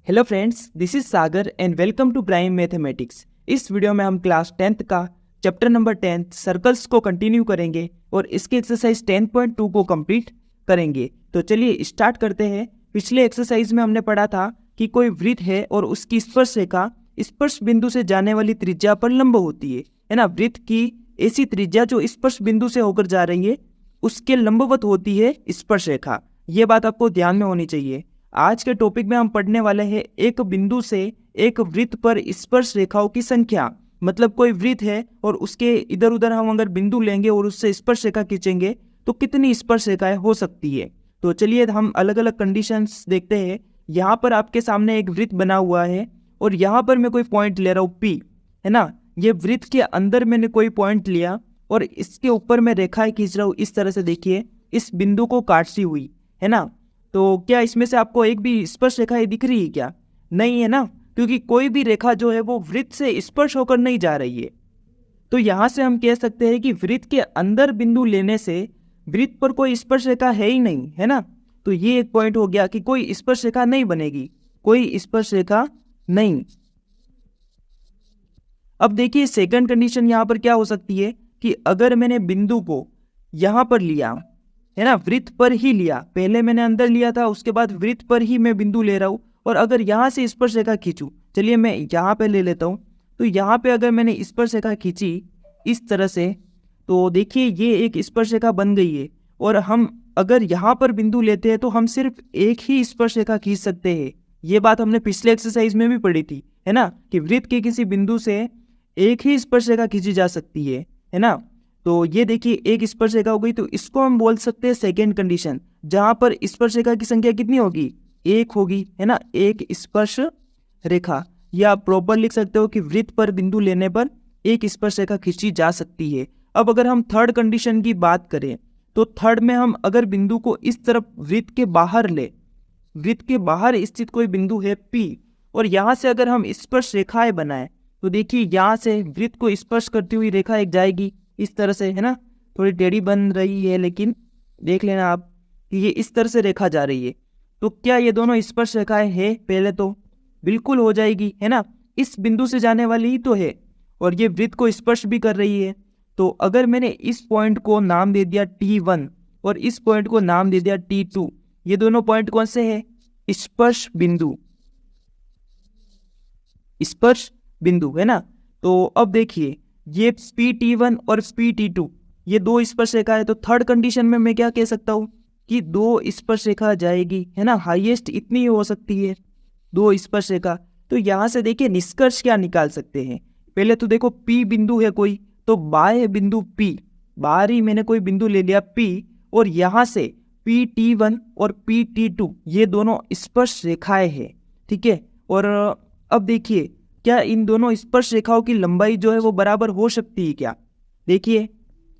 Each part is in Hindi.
Hello friends, this is Sagar and welcome to Prime Mathematics. इस वीडियो में हम क्लास 10th का चैप्टर नंबर 10 सर्कल्स को कंटिन्यू करेंगे और इसके एक्सरसाइज 10.2 को कंप्लीट करेंगे। तो चलिए स्टार्ट करते हैं। पिछले एक्सरसाइज में हमने पढ़ा था कि कोई वृत्त है और उसकी स्पर्श रेखा स्पर्श बिंदु से जाने वाली त्रिज्या पर लंब होती है ना। वृत्त की ऐसी त्रिज्या जो स्पर्श बिंदु से होकर जा रही है उसके लंबवत होती है स्पर्श रेखा। ये बात आपको ध्यान में होनी चाहिए। आज के टॉपिक में हम पढ़ने वाले हैं एक बिंदु से एक वृत्त पर स्पर्श रेखाओं की संख्या। मतलब कोई वृत्त है और उसके इधर उधर हम अगर बिंदु लेंगे और उससे स्पर्श रेखा खींचेंगे तो कितनी स्पर्श रेखाएं हो सकती है। तो चलिए हम अलग अलग कंडीशंस देखते हैं। यहाँ पर आपके सामने एक वृत्त बना हुआ है और यहाँ पर मैं कोई पॉइंट ले रहा हूँ P, है ना। ये वृत्त के अंदर मैंने कोई पॉइंट लिया और इसके ऊपर मैं रेखाएं खींच रहा हूँ। इस तरह से देखिए, इस बिंदु को काटती हुई, है ना। तो क्या इसमें से आपको एक भी स्पर्श रेखा दिख रही है क्या? नहीं है ना, क्योंकि कोई भी रेखा जो है वो वृत्त से स्पर्श होकर नहीं जा रही है। तो यहां से हम कह सकते हैं कि वृत्त के अंदर बिंदु लेने से वृत्त पर कोई स्पर्श रेखा है ही नहीं, है ना। तो ये एक पॉइंट हो गया कि कोई स्पर्श रेखा नहीं बनेगी, कोई स्पर्श रेखा नहीं। अब देखिए सेकंड कंडीशन यहां पर क्या हो सकती है कि अगर मैंने बिंदु को यहां पर लिया, है ना, वृत्त पर ही लिया, पहले मैंने अंदर लिया था उसके बाद वृत्त पर ही मैं बिंदु ले रहा हूं और अगर यहां से स्पर्श रेखा खींचूं, चलिए मैं यहां पे ले लेता हूं। तो यहां पे अगर मैंने स्पर्श रेखा खींची इस तरह से, तो देखिए ये एक स्पर्श रेखा बन गई है। और हम अगर यहां पर बिंदु लेते हैं तो हम सिर्फ एक ही स्पर्श रेखा खींच सकते हैं। ये बात हमने पिछले एक्सरसाइज में भी पढ़ी थी, है ना, कि वृत्त के किसी बिंदु से एक ही स्पर्श रेखा खींची जा सकती है ना। तो ये देखिए एक स्पर्श रेखा हो गई, तो इसको हम बोल सकते हैं सेकेंड कंडीशन, जहां पर स्पर्श रेखा की संख्या कितनी होगी? एक होगी, है ना, एक स्पर्श रेखा। या आप प्रॉपर लिख सकते हो कि वृत्त पर बिंदु लेने पर एक स्पर्श रेखा खींची जा सकती है। अब अगर हम थर्ड कंडीशन की बात करें तो थर्ड में हम अगर बिंदु को इस तरफ वृत्त के बाहर ले, वृत्त के बाहर स्थित कोई बिंदु है P और यहां से अगर हम स्पर्श रेखाएं बनाएं तो देखिए यहां से वृत्त को स्पर्श करती हुई रेखा एक जाएगी इस तरह से, है ना। थोड़ी टेढ़ी बन रही है लेकिन देख लेना आप कि ये इस तरह से रेखा जा रही है। तो क्या ये दोनों स्पर्श रेखाएं है? पहले तो बिल्कुल हो जाएगी, है ना, इस बिंदु से जाने वाली ही तो है और ये वृत्त को स्पर्श भी कर रही है। तो अगर मैंने इस पॉइंट को नाम दे दिया T1 और इस पॉइंट को नाम दे दिया T2, ये दोनों पॉइंट कौन से है? स्पर्श बिंदु, स्पर्श बिंदु, है ना। तो अब देखिए ये PT1 और PT2 ये दो स्पर्श रेखा है। तो थर्ड कंडीशन में मैं क्या कह सकता हूँ कि दो स्पर्श रेखा जाएगी, है ना, हाईएस्ट इतनी हो सकती है, दो स्पर्श रेखा। तो यहाँ से देखिए निष्कर्ष क्या निकाल सकते हैं। पहले तो देखो P बिंदु है कोई, तो बाह्य बिंदु P, बाहरी मैंने कोई बिंदु ले लिया P और यहाँ से PT1 और PT2 ये दोनों स्पर्श रेखाएं हैं, ठीक है। और अब देखिए क्या इन दोनों स्पर्श रेखाओं की लंबाई जो है वो बराबर हो सकती है क्या? देखिए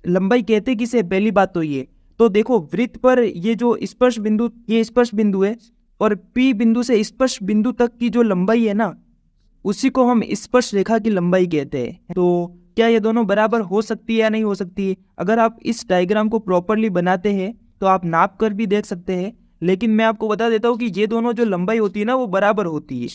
लंबाई कहते किसे? पहली बात तो ये, तो देखो वृत्त पर ये जो स्पर्श बिंदु, ये स्पर्श बिंदु है और P बिंदु से स्पर्श बिंदु तक की जो लंबाई है ना उसी को हम स्पर्श रेखा की लंबाई कहते हैं। तो क्या ये दोनों बराबर हो सकती है या नहीं हो सकती है? अगर आप इस डायग्राम को प्रॉपरली बनाते हैं तो आप नाप कर भी देख सकते हैं, लेकिन मैं आपको बता देता हूँ कि ये दोनों जो लंबाई होती है ना वो बराबर होती है।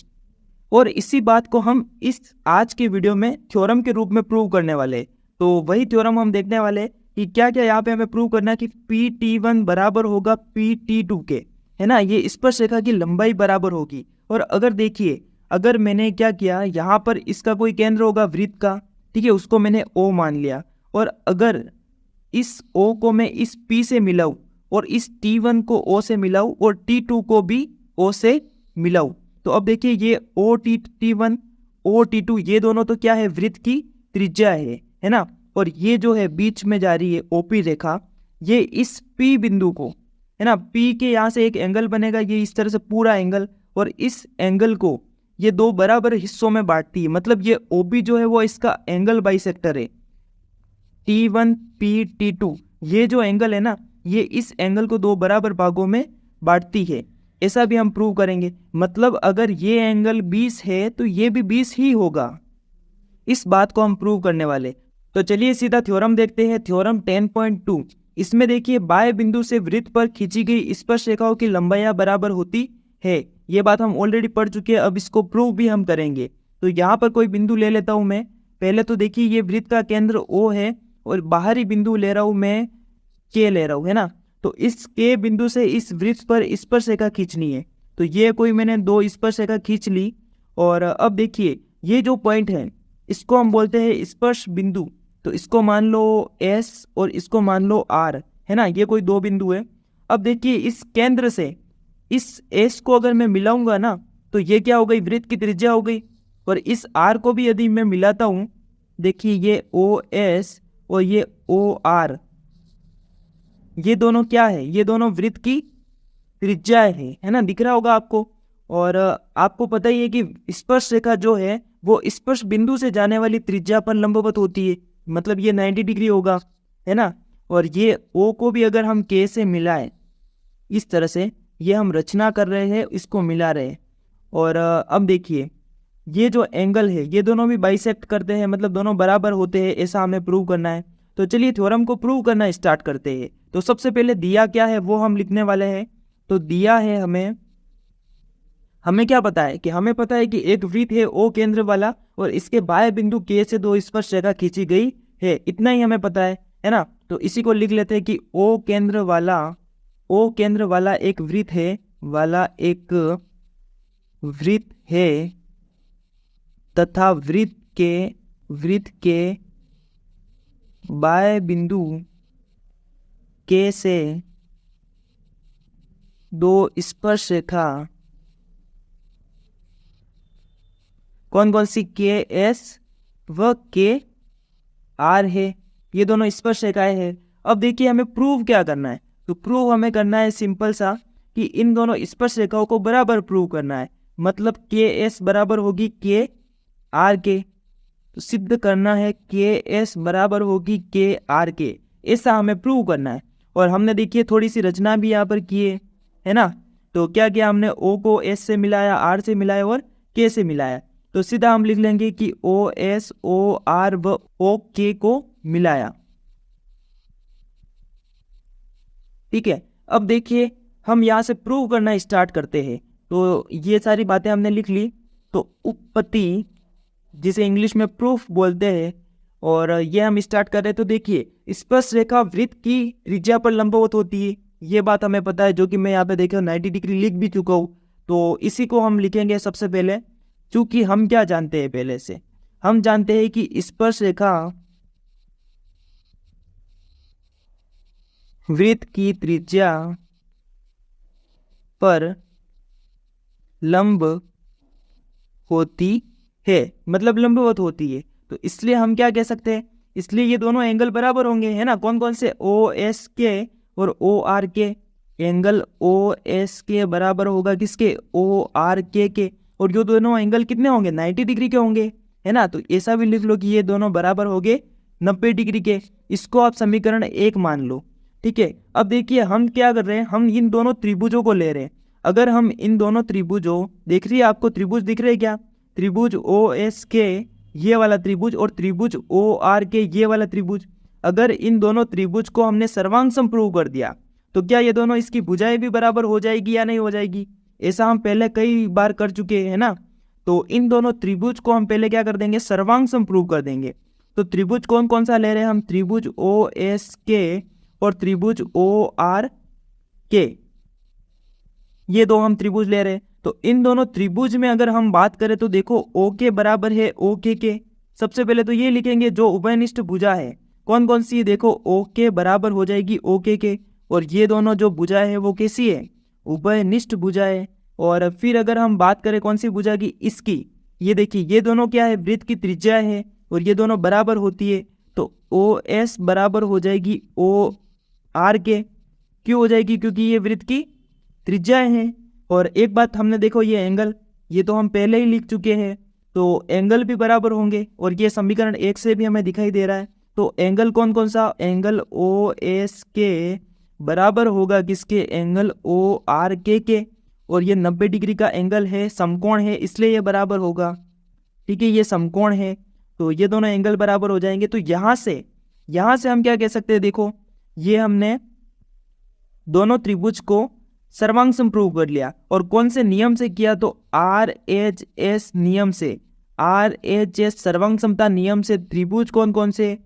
और इसी बात को हम इस आज के वीडियो में थ्योरम के रूप में प्रूव करने वाले। तो वही थ्योरम हम देखने वाले कि क्या क्या यहाँ पे हमें प्रूव करना है कि PT1 बराबर होगा PT2 के, है ना, ये स्पर्श रेखा की लंबाई बराबर होगी। और अगर देखिए अगर मैंने क्या किया, यहाँ पर इसका कोई केंद्र होगा वृत्त का, ठीक है, उसको मैंने O मान लिया और अगर इस O को मैं इस P से मिलाऊं और इस T1 को O से मिलाऊं और T2 को भी O से मिलाऊं, तो अब देखिए ये OT1 OT2 ये दोनों तो क्या है? वृत्त की त्रिज्या है ना। और ये जो है बीच में जा रही है OP रेखा, ये इस P बिंदु को, है ना, P के यहाँ से एक एंगल बनेगा, ये इस तरह से पूरा एंगल, और इस एंगल को ये दो बराबर हिस्सों में बांटती है। मतलब ये OP जो है वो इसका एंगल बाइसेक्टर है। T1 PT2 ये जो एंगल है ना ये इस एंगल को दो बराबर भागों में बांटती है। ऐसा भी हम प्रूव करेंगे। मतलब अगर ये एंगल 20 है तो ये भी 20 ही होगा। इस बात को हम प्रूव करने वाले। तो चलिए सीधा थ्योरम देखते हैं। थ्योरम 10.2, इसमें देखिए बाह्य बिंदु से वृत्त पर खींची गई स्पर्श रेखाओं की लंबाइयां बराबर होती है। ये बात हम ऑलरेडी पढ़ चुके हैं, अब इसको प्रूव भी हम करेंगे। तो यहाँ पर कोई बिंदु ले लेता हूँ मैं। पहले तो देखिए ये वृत्त का केंद्र O है और बाहरी बिंदु ले रहा हूँ मैं K ले रहा हूँ, है ना। तो इस K बिंदु से इस वृत्त पर स्पर्शरेखा खींचनी है। तो ये कोई मैंने 2 स्पर्शरेखा खींच ली। और अब देखिए ये जो पॉइंट है इसको हम बोलते हैं स्पर्श बिंदु। तो इसको मान लो S और इसको मान लो R, है ना। ये कोई 2 बिंदु है। अब देखिए इस केंद्र से इस S को अगर मैं मिलाऊंगा ना तो ये क्या हो गई, वृत्त की त्रिज्या हो गई। और इस R को भी यदि मैं मिलाता हूं, देखिए ये OS और ये OR, ये दोनों क्या है, ये दोनों वृत्त की त्रिज्या है ना, दिख रहा होगा आपको। और आपको पता ही है कि स्पर्श रेखा जो है वो स्पर्श बिंदु से जाने वाली त्रिज्या पर लंबवत होती है, मतलब ये 90 डिग्री होगा, है ना। और ये O को भी अगर हम K से मिलाएं इस तरह से, ये हम रचना कर रहे हैं, इसको मिला रहे हैं। और अब देखिए ये जो एंगल है ये दोनों भी बाइसेक्ट करते हैं, मतलब दोनों बराबर होते हैं, ऐसा हमें प्रूव करना है। तो चलिए थ्योरम को प्रूव करना स्टार्ट करते हैं। तो सबसे पहले दिया क्या है वो हम लिखने वाले हैं। तो दिया है हमें क्या पता है कि हमें पता है कि एक वृत्त है O केंद्र वाला और इसके बाह्य बिंदु K से 2 स्पर्शरेखा खींची गई है, इतना ही हमें पता है ना। तो इसी को लिख लेते हैं कि O केंद्र वाला एक वृत्त है तथा वृत्त के बाह्य बिंदु K से 2 स्पर्शरेखा, कौन कौन सी, KS व KR है, ये दोनों स्पर्शरेखाएं हैं। अब देखिए हमें प्रूव क्या करना है। तो प्रूव हमें करना है सिंपल सा कि इन दोनों स्पर्शरेखाओं को बराबर प्रूव करना है, मतलब KS बराबर होगी KR के। तो सिद्ध करना है KS बराबर होगी KR के, ऐसा हमें प्रूव करना है। और हमने देखिए थोड़ी सी रचना भी यहाँ पर की है ना। तो क्या किया हमने, O को S से मिलाया, R से मिलाया और K से मिलाया। तो सीधा हम लिख लेंगे कि OS OR व OK को मिलाया, ठीक है। अब देखिए हम यहाँ से प्रूव करना स्टार्ट करते हैं। तो ये सारी बातें हमने लिख ली। तो उत्पत्ति, जिसे इंग्लिश में प्रूफ बोलते हैं, और ये हम स्टार्ट कर रहे हैं। तो देखिए स्पर्श रेखा वृत्त की त्रिज्या पर लंबवत होती है, ये बात हमें पता है, जो कि मैं यहाँ पे देखो 90 डिग्री लिख भी चुका हूँ। तो इसी को हम लिखेंगे सबसे पहले, क्योंकि हम क्या जानते हैं, पहले से हम जानते हैं कि स्पर्श रेखा वृत्त की त्रिज्या पर लंब होती है, मतलब लंबवत होती है। तो इसलिए हम क्या कह सकते हैं, इसलिए ये दोनों एंगल बराबर होंगे, है ना। कौन कौन से, OSK और ORK। एंगल OSK बराबर होगा किसके, ORK के। और ये दोनों एंगल कितने होंगे, 90 डिग्री के होंगे, है ना। तो ऐसा भी लिख लो कि ये दोनों बराबर होंगे 90 डिग्री के। इसको आप समीकरण 1 मान लो, ठीक है। अब देखिए हम क्या कर रहे हैं, हम इन दोनों त्रिभुजों को ले रहे हैं। अगर हम इन दोनों त्रिभुजों, देख रही है आपको त्रिभुज दिख रहे हैं क्या, त्रिभुज OSK ये वाला त्रिभुज और त्रिभुज ORK ये वाला त्रिभुज, अगर इन दोनों त्रिभुज को हमने सर्वांग प्रूव कर दिया तो क्या ये दोनों, इसकी भुजाएं भी बराबर हो जाएगी या नहीं हो जाएगी। ऐसा हम पहले कई बार कर चुके हैं ना। तो इन दोनों त्रिभुज को हम पहले क्या कर देंगे, सर्वांग प्रूव कर देंगे। तो त्रिभुज कौन कौन सा ले रहे हैं हम, त्रिभुज OSK और त्रिभुज ORK, ये दो हम त्रिभुज ले रहे हैं। तो इन दोनों त्रिभुज में अगर हम बात करें तो देखो OK बराबर है OK के। सबसे पहले तो ये लिखेंगे जो उभयनिष्ठ भुजा है, कौन कौन सी, देखो OK बराबर हो जाएगी OK के। और ये दोनों जो भुजा है वो कैसी है, उभयनिष्ठ भुजा है। और फिर अगर हम बात करें कौन सी भुजा की, इसकी, ये देखिए ये दोनों क्या है, वृत्त की त्रिज्या है और ये दोनों बराबर होती है। तो OS बराबर हो जाएगी OR के। क्यों हो जाएगी, क्योंकि ये वृत्त की त्रिज्याएं हैं। और एक बात हमने देखो, ये एंगल, ये तो हम पहले ही लिख चुके हैं, तो एंगल भी बराबर होंगे। और ये समीकरण 1 से भी हमें दिखाई दे रहा है। तो एंगल कौन कौन सा, एंगल OSK बराबर होगा किसके, एंगल ORK के। और ये 90 डिग्री का एंगल है, समकोण है, इसलिए ये बराबर होगा, ठीक है। ये समकोण है, तो ये दोनों एंगल बराबर हो जाएंगे। तो यहाँ से हम क्या कह सकते हैं, देखो ये हमने दोनों त्रिभुज को सर्वांगसम प्रूव कर लिया। और कौन से नियम से किया? तो RHS नियम से, RHS सर्वांग समता नियम से त्रिभुज कौन कौन से?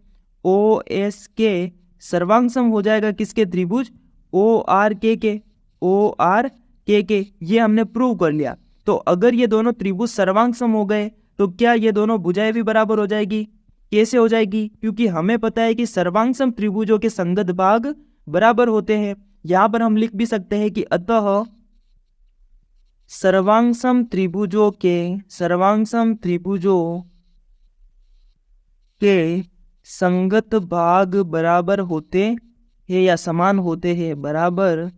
OS के सर्वांग सम हो जाएगा किसके? त्रिभुज ORK के, ORK के, ये हमने प्रूव कर लिया। तो अगर ये दोनों त्रिभुज सर्वांग सम हो गए तो क्या ये दोनों भुजाएं भी बराबर हो जाएगी? कैसे हो जाएगी? क्योंकि हमें पता है कि सर्वांग सम त्रिभुजों के संगत भाग बराबर होते हैं। यहां पर हम लिख भी सकते हैं कि अतः सर्वांगसम त्रिभुजों के संगत भाग बराबर होते हैं या समान होते हैं, बराबर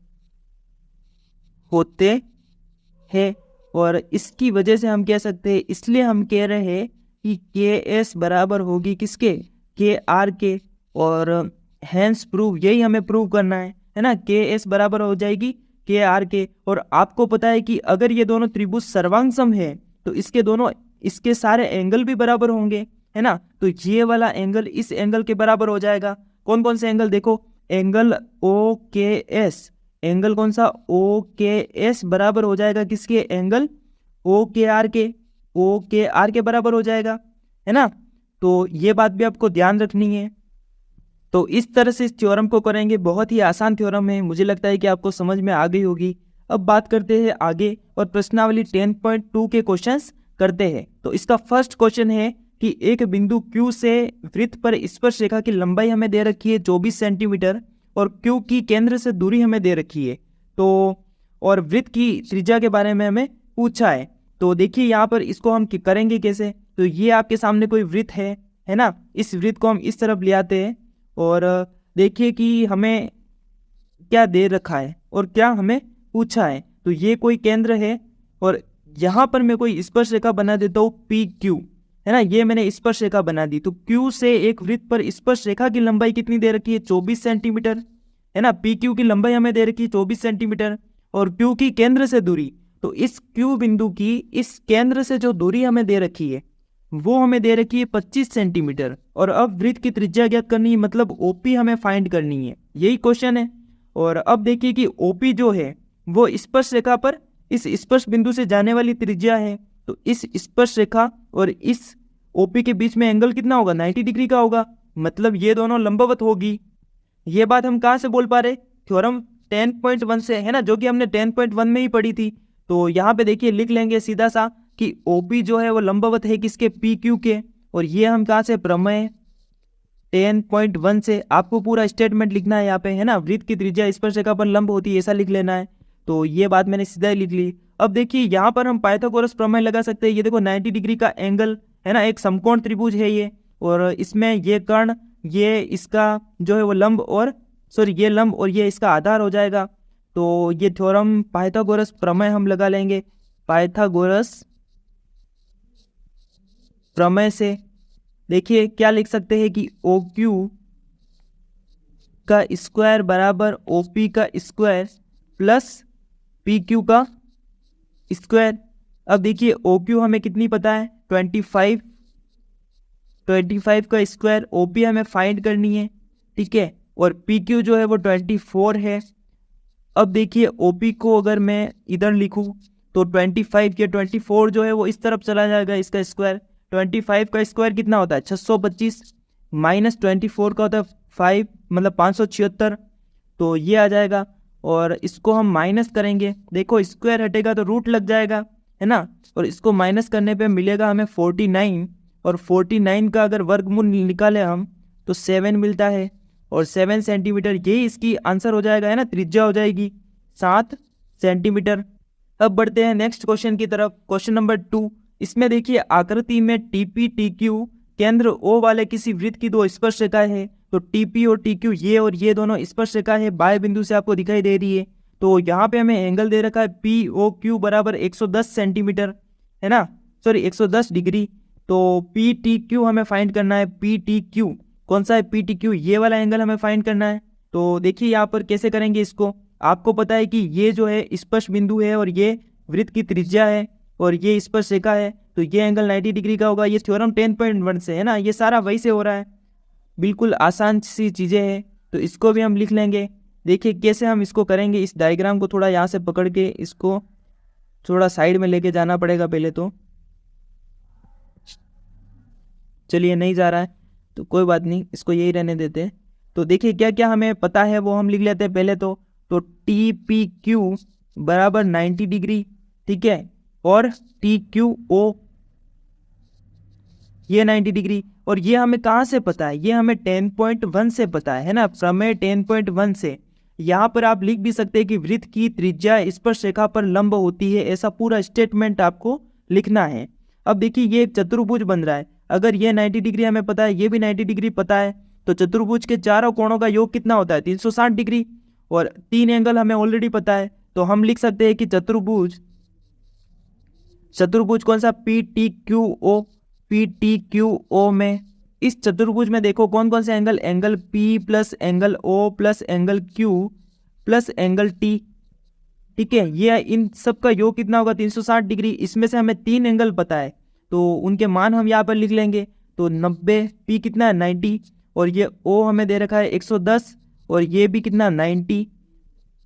होते हैं। और इसकी वजह से हम कह सकते हैं, इसलिए हम कह रहे हैं कि KS बराबर होगी किसके? KR के। और हैंस प्रूव, यही हमें प्रूव करना है ना, KS बराबर हो जाएगी KR के। और आपको पता है कि अगर ये दोनों त्रिभुज सर्वांगसम है तो इसके सारे एंगल भी बराबर होंगे, है ना। तो ये वाला एंगल इस एंगल के बराबर हो जाएगा। कौन कौन से एंगल? देखो, एंगल OKS, एंगल कौन सा? OKS बराबर हो जाएगा किसके? एंगल OKR के, OKR के बराबर हो जाएगा, है ना। तो ये बात भी आपको ध्यान रखनी है। तो इस तरह से इस थ्योरम को करेंगे। बहुत ही आसान थ्योरम है, मुझे लगता है कि आपको समझ में आ गई होगी। अब बात करते हैं आगे और प्रश्नावली 10.2 के क्वेश्चंस करते हैं। तो इसका फर्स्ट क्वेश्चन है कि एक बिंदु Q से वृत्त पर स्पर्श रेखा की लंबाई हमें दे रखी है 24 सेंटीमीटर और Q की केंद्र से दूरी हमें दे रखी है। तो और वृत्त की त्रिज्या के बारे में हमें पूछा है। तो देखिए यहाँ पर इसको हम करेंगे कैसे। तो ये आपके सामने कोई वृत्त है ना। इस वृत्त को हम इस तरफ ले आते हैं और देखिए कि हमें क्या दे रखा है और क्या हमें पूछा है। तो ये कोई केंद्र है और यहाँ पर मैं कोई स्पर्श रेखा बना देता हूँ PQ, है ना। ये मैंने स्पर्श रेखा बना दी। तो Q से एक वृत्त पर स्पर्श रेखा की लंबाई कितनी दे रखी है? 24 सेंटीमीटर, है ना। PQ की लंबाई हमें दे रखी है 24 सेंटीमीटर और Q की केंद्र से दूरी, तो इस Q बिंदु की इस केंद्र से जो दूरी हमें दे रखी है वो हमें दे रखी है 25 सेंटीमीटर। और अब वृत्त की त्रिज्या ज्ञात करनी है, मतलब OP हमें फाइंड करनी है, यही क्वेश्चन है। और अब देखिए कि OP जो है वो स्पर्श रेखा पर इस स्पर्श बिंदु से जाने वाली त्रिज्या है। तो इस स्पर्श रेखा और इस OP के बीच में एंगल कितना होगा? 90 डिग्री का होगा, मतलब ये दोनों लंबवत होगी। ये बात हम कहाँ से बोल पा रहे? थ्योरम 10.1 से, है ना, जो कि हमने 10.1 में ही पढ़ी थी। तो यहाँ पे देखिए लिख लेंगे सीधा सा कि OP जो है वो लंबवत है किसके? PQ के। और ये हम कहाँ से? प्रमेय 10.1 से। आपको पूरा स्टेटमेंट लिखना है यहाँ पे, है ना। वृत्त की त्रिज्या स्पर्श रेखा पर लंब होती है, ऐसा लिख लेना है। तो ये बात मैंने सीधा ही लिख ली। अब देखिए यहाँ पर हम पाइथागोरस प्रमेय लगा सकते हैं। ये देखो 90 डिग्री का एंगल, है ना, एक समकोण त्रिभुज है ये। और इसमें ये कर्ण, ये इसका जो है वो लंब, और सॉरी ये लंब और ये इसका आधार हो जाएगा। तो ये थ्योरम पाइथागोरस प्रमेय हम लगा लेंगे। पाइथागोरस प्रमेय से देखिए क्या लिख सकते हैं कि OQ का स्क्वायर बराबर OP का स्क्वायर प्लस PQ का स्क्वायर। अब देखिए OQ हमें कितनी पता है? 25 का स्क्वायर। OP हमें फाइंड करनी है, ठीक है। और PQ जो है वो 24 है। अब देखिए OP को अगर मैं इधर लिखूं तो 25 के 24 जो है वो इस तरफ चला जाएगा, इसका स्क्वायर। 25 का स्क्वायर कितना होता है? 625 माइनस 24 का होता है 5, मतलब 576। तो ये आ जाएगा और इसको हम माइनस करेंगे। देखो स्क्वायर हटेगा तो रूट लग जाएगा, है ना। और इसको माइनस करने पे मिलेगा हमें 49। और 49 का अगर वर्गमूल निकाले हम तो 7 मिलता है। और 7 सेंटीमीटर यही इसकी आंसर हो जाएगा, है ना। त्रिज्या हो जाएगी 7 सेंटीमीटर। अब बढ़ते हैं नेक्स्ट क्वेश्चन की तरफ। Question number 2। इसमें देखिए आकृति में TP TQ केंद्र O वाले किसी वृत्त की दो स्पर्श रेखाएं है। तो TP और TQ ये और ये दोनों स्पर्श रेखा है, बाएं बिंदु से आपको दिखाई दे रही है। तो यहाँ पे हमें एंगल दे रखा है POQ बराबर 110 सेंटीमीटर, है ना, सॉरी 110 डिग्री। तो PTQ हमें फाइंड करना है। PTQ कौन सा है? PTQ ये वाला एंगल हमें फाइंड करना है। तो देखिए यहाँ पर कैसे करेंगे इसको। आपको पता है कि ये जो है स्पर्श बिंदु है और ये वृत्त की त्रिज्या है और ये स्पर्श रेखा है। तो ये एंगल 90 डिग्री का होगा। ये थ्योरम 10.1 से, है ना, ये सारा वही से हो रहा है। बिल्कुल आसान सी चीज़ें हैं। तो इसको भी हम लिख लेंगे देखिए कैसे हम इसको करेंगे। इस डायग्राम को थोड़ा यहाँ से पकड़ के इसको थोड़ा साइड में लेके जाना पड़ेगा पहले तो। चलिए नहीं जा रहा है तो कोई बात नहीं, इसको यही रहने देते हैं। तो देखिए क्या क्या हमें पता है वो हम लिख लेते हैं पहले तो टी पी क्यू बराबर 90 डिग्री, ठीक है, और टी क्यू ओ ये 90 डिग्री। और ये हमें कहाँ से पता है, ये हमें 10.1 से पता है ना, प्रमेय 10.1 से। यहाँ पर आप लिख भी सकते हैं कि वृत्त की त्रिज्या स्पर्शरेखा पर लंब होती है, ऐसा पूरा स्टेटमेंट आपको लिखना है। अब देखिए ये एक चतुर्भुज बन रहा है, अगर ये 90 डिग्री हमें पता है, ये भी 90 डिग्री पता है, तो चतुर्भुज के चारों कोणों का योग कितना होता है 360 डिग्री, और 3 एंगल हमें ऑलरेडी पता है, तो हम लिख सकते हैं कि चतुर्भुज कौन सा, P T Q O. P T Q O में इस चतुर्भुज में देखो कौन कौन से angle, angle P plus angle O plus angle Q plus angle T, ठीक है, ये इन सब का योग कितना होगा 360 डिग्री। इसमें से हमें 3 एंगल पता है तो उनके मान हम यहाँ पर लिख लेंगे। तो 90, पी कितना है 90, और ये ओ हमें दे रखा है 110, और ये भी कितना 90,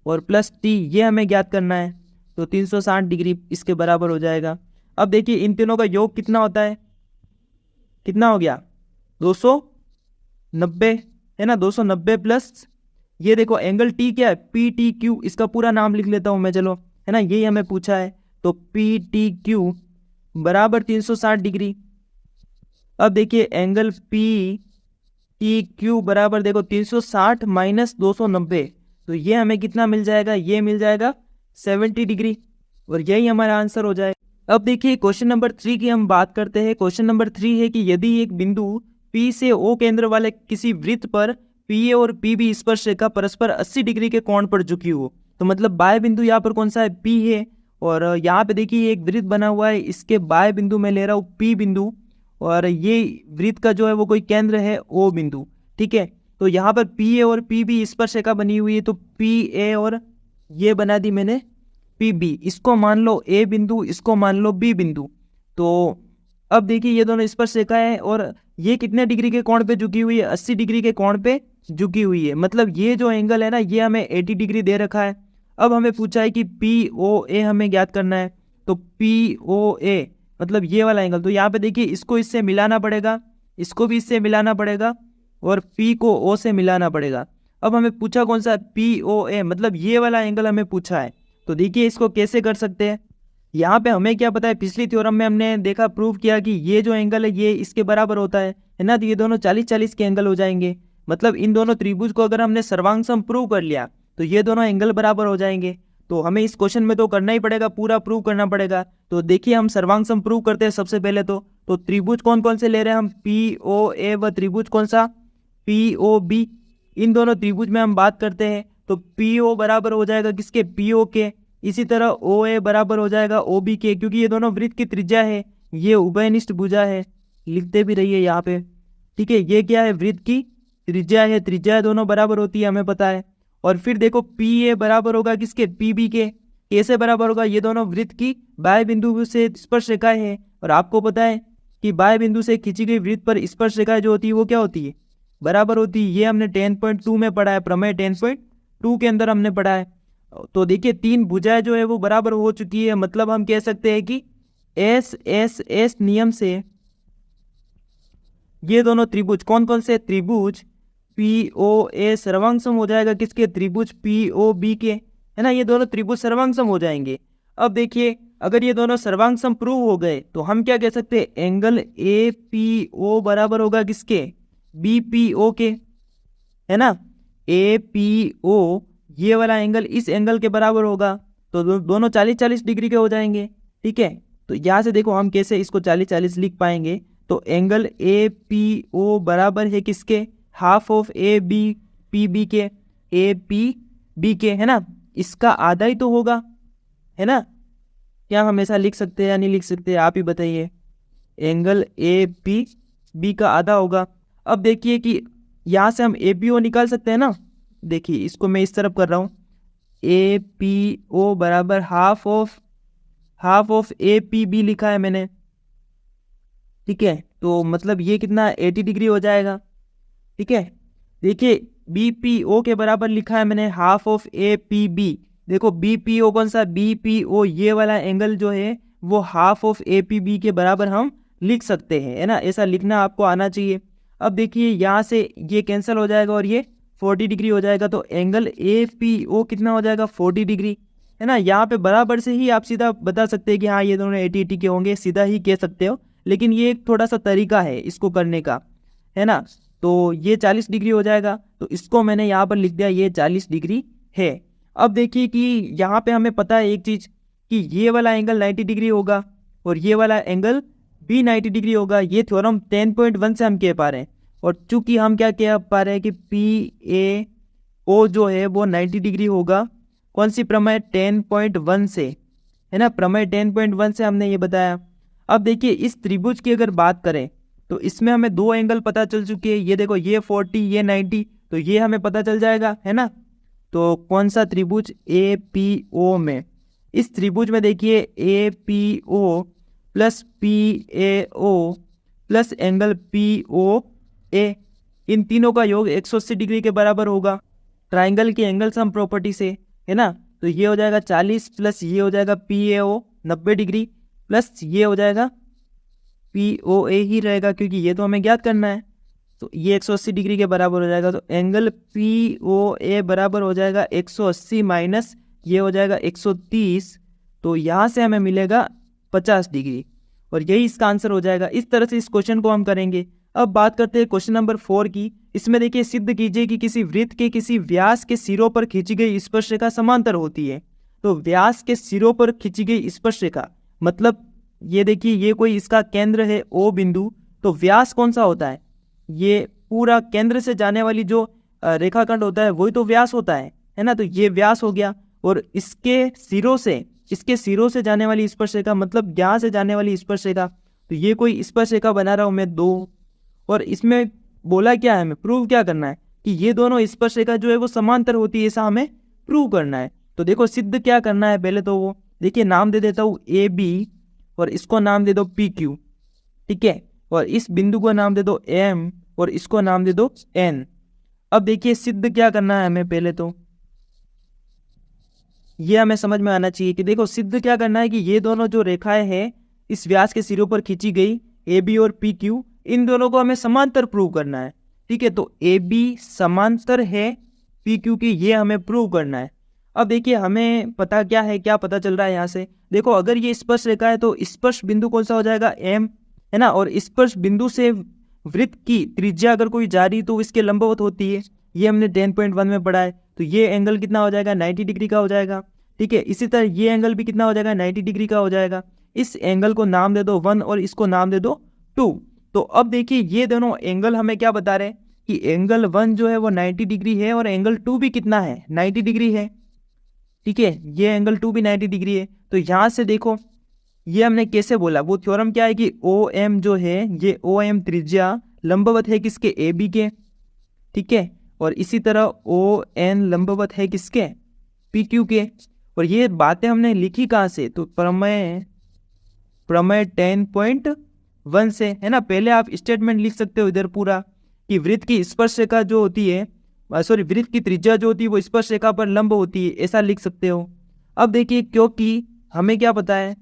और प्लस टी ये हमें ज्ञात करना है, तो 360 डिग्री इसके बराबर हो जाएगा। अब देखिए इन तीनों का योग कितना होता है, कितना हो गया 290, है ना, 290 प्लस ये देखो एंगल टी क्या है, पी टी क्यू, इसका पूरा नाम लिख लेता हूं मैं, चलो, है ना, यही हमें पूछा है। तो पी टी क्यू बराबर 360 डिग्री। अब देखिए एंगल पी टी क्यू बराबर देखो 360 माइनस 290, तो ये हमें कितना मिल जाएगा, ये मिल जाएगा 70 डिग्री, और यही हमारा आंसर हो जाएगा। अब देखिए क्वेश्चन नंबर 3 की हम बात करते हैं। क्वेश्चन नंबर 3 है कि यदि एक बिंदु P से O केंद्र वाले किसी वृत्त पर PA और PB स्पर्शरेखा परस्पर 80 डिग्री के कोण पर झुकी हो, तो मतलब बाय बिंदु यहाँ पर कौन सा है, P है, और यहाँ पे देखिए एक वृत्त बना हुआ है, इसके बाय बिंदु में ले रहा हूँ P बिंदु, और ये वृत्त का जो है वो कोई केंद्र है O बिंदु, ठीक है। तो यहाँ पर PA और PB स्पर्शरेखा बनी हुई है, तो PA और ये बना दी मैंने PB, इसको मान लो A बिंदु, इसको मान लो B बिंदु। तो अब देखिए ये दोनों स्पर्शरेखा है, और ये कितने डिग्री के कोण पे झुकी हुई है, 80 डिग्री के कोण पे झुकी हुई है, मतलब ये जो एंगल है ना ये हमें 80 डिग्री दे रखा है। अब हमें पूछा है कि POA हमें ज्ञात करना है, तो POA मतलब ये वाला एंगल, तो यहाँ पे देखिए इसको इससे मिलाना पड़ेगा, इसको भी इससे मिलाना पड़ेगा, और P को O से मिलाना पड़ेगा। अब हमें पूछा कौन सा, POA, मतलब ये वाला एंगल हमें पूछा है। तो देखिए इसको कैसे कर सकते हैं, यहाँ पे हमें क्या पता है, पिछली थ्योरम में हमने देखा, प्रूव किया कि ये जो एंगल है ये इसके बराबर होता है ना, तो ये दोनों 40-40 के एंगल हो जाएंगे। मतलब इन दोनों त्रिभुज को अगर हमने सर्वांग प्रूव कर लिया तो ये दोनों एंगल बराबर हो जाएंगे। तो हमें इस क्वेश्चन में तो करना ही पड़ेगा, पूरा प्रूव करना पड़ेगा। तो देखिए हम सर्वांग प्रूव करते हैं सबसे पहले तो त्रिभुज कौन कौन से ले रहे हैं हम, POA, व त्रिभुज कौन सा, POB। इन दोनों त्रिभुज में हम बात करते हैं, तो PO बराबर हो जाएगा किसके, PO के। इसी तरह OA बराबर हो जाएगा OB के, क्योंकि ये दोनों वृत्त की त्रिज्या है, ये उभयनिष्ठ भुजा है, लिखते भी रहिए यहाँ पे, ठीक है। ये क्या है, वृत्त की त्रिज्या है, त्रिज्या दोनों बराबर होती है हमें पता है। और फिर देखो PA बराबर होगा किसके, PB के। कैसे बराबर होगा, ये दोनों वृत्त की बाह्य बिंदु से स्पर्श रेखाएं हैं, और आपको पता है कि बाह्य बिंदु से खींची गई वृत्त पर स्पर्श रेखाएं जो होती है वो क्या होती है, बराबर होती है। ये हमने 10.2 में पढ़ा है, प्रमेय 10.2 के अंदर हमने पढ़ा है। तो देखिए 3 भुजाएं जो है वो बराबर हो चुकी है, मतलब हम कह सकते हैं कि SSS नियम से ये दोनों त्रिभुज कौन कौन से, त्रिभुज POA सर्वांग सम हो जाएगा किसके, त्रिभुज POB के, है ना, ये दोनों त्रिभुज सर्वांग सम हो जाएंगे। अब देखिए अगर ये दोनों सर्वांग सम प्रूव हो गए तो हम क्या कह सकते हैं, एंगल APO बराबर होगा किसके, BPO के, है ना। APO ये वाला एंगल इस एंगल के बराबर होगा, तो दोनों 40-40 डिग्री के हो जाएंगे, ठीक है। तो यहाँ से देखो हम कैसे इसको 40-40 लिख पाएंगे, तो एंगल APO बराबर है किसके, हाफ ऑफ ABPB के, APB के, है ना, इसका आधा ही तो होगा, है ना। क्या हम ऐसा लिख सकते हैं या नहीं लिख सकते, आप ही बताइए, एंगल APB का आधा होगा। अब देखिए कि यहाँ से हम APO निकाल सकते हैं ना, देखिए इसको मैं इस तरफ कर रहा हूँ, APO बराबर हाफ ऑफ APB लिखा है मैंने, ठीक है। तो मतलब ये कितना 80 डिग्री हो जाएगा, ठीक है। देखिए BPO के बराबर लिखा है मैंने हाफ ऑफ APB। देखो BPO कौन सा, BPO ये वाला एंगल जो है वो हाफ ऑफ APB के बराबर हम लिख सकते हैं, है ना। ऐसा लिखना आपको आना चाहिए। अब देखिए यहाँ से ये कैंसिल हो जाएगा और ये 40 डिग्री हो जाएगा, तो एंगल APO कितना हो जाएगा 40 डिग्री, है ना। यहाँ पे बराबर से ही आप सीधा बता सकते हैं कि हाँ ये दोनों 80 के होंगे, सीधा ही कह सकते हो, लेकिन ये एक थोड़ा सा तरीका है इसको करने का, है ना। तो ये 40 डिग्री हो जाएगा, तो इसको मैंने यहाँ पर लिख दिया, ये 40 डिग्री है। अब देखिए कि यहाँ पे हमें पता है एक चीज़ कि ये वाला एंगल 90 डिग्री होगा और ये वाला एंगल भी 90 डिग्री होगा। ये थ्योरम 10.1 से हम कह पा रहे हैं, और चूंकि हम क्या कह पा रहे हैं कि PAO जो है वो 90 डिग्री होगा, कौन सी प्रमेय 10.1 से, है ना, प्रमेय 10.1 से हमने ये बताया। अब देखिए इस त्रिभुज की अगर बात करें तो इसमें हमें दो एंगल पता चल चुके हैं, ये देखो ये 40 ये 90, तो ये हमें पता चल जाएगा, है ना। तो कौन सा त्रिभुज APO में, इस त्रिभुज में देखिए APO plus PAO plus angle POA, इन तीनों का योग 180 डिग्री के बराबर होगा ट्राइंगल की एंगल सम प्रॉपर्टी से, है ना। तो ये हो जाएगा 40 प्लस ये हो जाएगा PAO 90 डिग्री प्लस ये हो जाएगा POA ही रहेगा क्योंकि ये तो हमें ज्ञात करना है, तो ये 180 डिग्री के बराबर हो जाएगा। तो एंगल POA बराबर हो जाएगा 180 माइनस ये हो जाएगा 130, तो यहाँ से हमें मिलेगा 50 डिग्री, और यही इसका आंसर हो जाएगा। इस तरह से इस क्वेश्चन को हम करेंगे। अब बात करते हैं क्वेश्चन नंबर 4 की। इसमें देखिए सिद्ध कीजिए कि किसी वृत्त के किसी व्यास के सिरों पर खींची गई स्पर्शरेखा समांतर होती है। तो व्यास के सिरों पर खींची गई स्पर्शरेखा मतलब ये देखिए ये कोई इसका केंद्र है O बिंदु, तो व्यास कौन सा होता है, ये पूरा केंद्र से जाने वाली जो रेखाखंड होता है वही तो व्यास होता है ना। तो ये व्यास हो गया, और इसके सिरों से जाने वाली स्पर्शरेखा मतलब यहाँ से जाने वाली स्पर्शरेखा, तो ये कोई स्पर्शरेखा बना रहा हूँ मैं दो, और इसमें बोला क्या है, हमें प्रूव क्या करना है कि ये दोनों स्पर्शरेखा जो है वो समांतर होती है, ऐसा हमें प्रूव करना है। तो देखो सिद्ध क्या करना है, पहले तो वो देखिए नाम दे देता हूँ AB और इसको नाम दे दो PQ, ठीक है, और इस बिंदु को नाम दे दो M और इसको नाम दे दो N। अब देखिए सिद्ध क्या करना है हमें, पहले तो ये हमें समझ में आना चाहिए कि देखो सिद्ध क्या करना है कि ये दोनों जो रेखाएं हैं इस व्यास के सिरों पर खींची गई AB और PQ, इन दोनों को हमें समांतर प्रूव करना है, ठीक है। तो AB समांतर है PQ की, ये हमें प्रूव करना है। अब देखिए हमें पता क्या है, क्या पता चल रहा है यहाँ से, देखो अगर ये स्पर्श रेखा है तो स्पर्श बिंदु कौन सा हो जाएगा M, है ना, और स्पर्श बिंदु से वृत्त की त्रिज्या अगर कोई जा रही तो इसके लंबवत होती है, ये हमने 10.1 में पढ़ा है। तो ये एंगल कितना हो जाएगा 90 डिग्री का हो जाएगा, ठीक है। इसी तरह ये एंगल भी कितना हो जाएगा 90 डिग्री का हो जाएगा। इस एंगल को नाम दे दो 1 और इसको नाम दे दो 2। तो अब देखिए ये दोनों एंगल हमें क्या बता रहे हैं कि एंगल 1 जो है वो 90 डिग्री है और एंगल 2 भी कितना है 90 डिग्री है, ठीक है, ये एंगल 2 भी 90 डिग्री है। तो यहाँ से देखो ये हमने कैसे बोला, वो थ्योरम क्या है कि OM जो है ये OM त्रिज्या लंबवत है किसके AB के, ठीक है, और इसी तरह ON लंबवत है किसके PQ के। और ये बातें हमने लिखी कहाँ से, तो प्रमेय 10.1 से, है ना। पहले आप स्टेटमेंट लिख सकते हो इधर पूरा कि वृत्त की स्पर्शरेखा जो होती है, वृत्त की त्रिज्या जो होती है वो स्पर्शरेखा पर लंब होती है, ऐसा लिख सकते हो। अब देखिए क्योंकि हमें क्या पता है,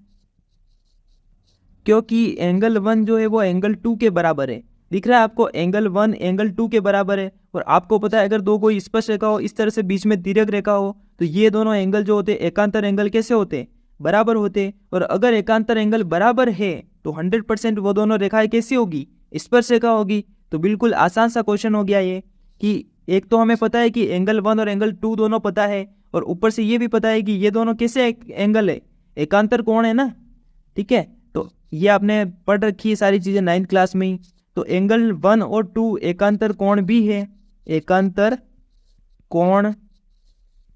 क्योंकि एंगल 1 जो है वो एंगल 2 के बराबर है, दिख रहा है आपको, एंगल 1 एंगल 2 के बराबर है। और आपको पता है अगर दो कोई स्पर्श रेखा हो इस तरह से बीच में दीर्घ रेखा हो तो ये दोनों एंगल जो होते हैं एकांतर एंगल कैसे होते हैं, बराबर होते हैं। और अगर एकांतर एंगल बराबर है तो 100% वो दोनों रेखाएं कैसी होगी, स्पर्श रेखा होगी। तो बिल्कुल आसान सा क्वेश्चन हो गया ये कि एक तो हमें पता है कि एंगल 1 और एंगल 2 दोनों पता है, और ऊपर से ये भी पता है कि ये दोनों कैसे एंगल है, एकांतर कोण है ना, ठीक है। तो ये आपने पढ़ रखी है सारी चीजें 9th क्लास में ही। तो एंगल 1 और 2 एकांतर कोण भी है, एकांतर कोण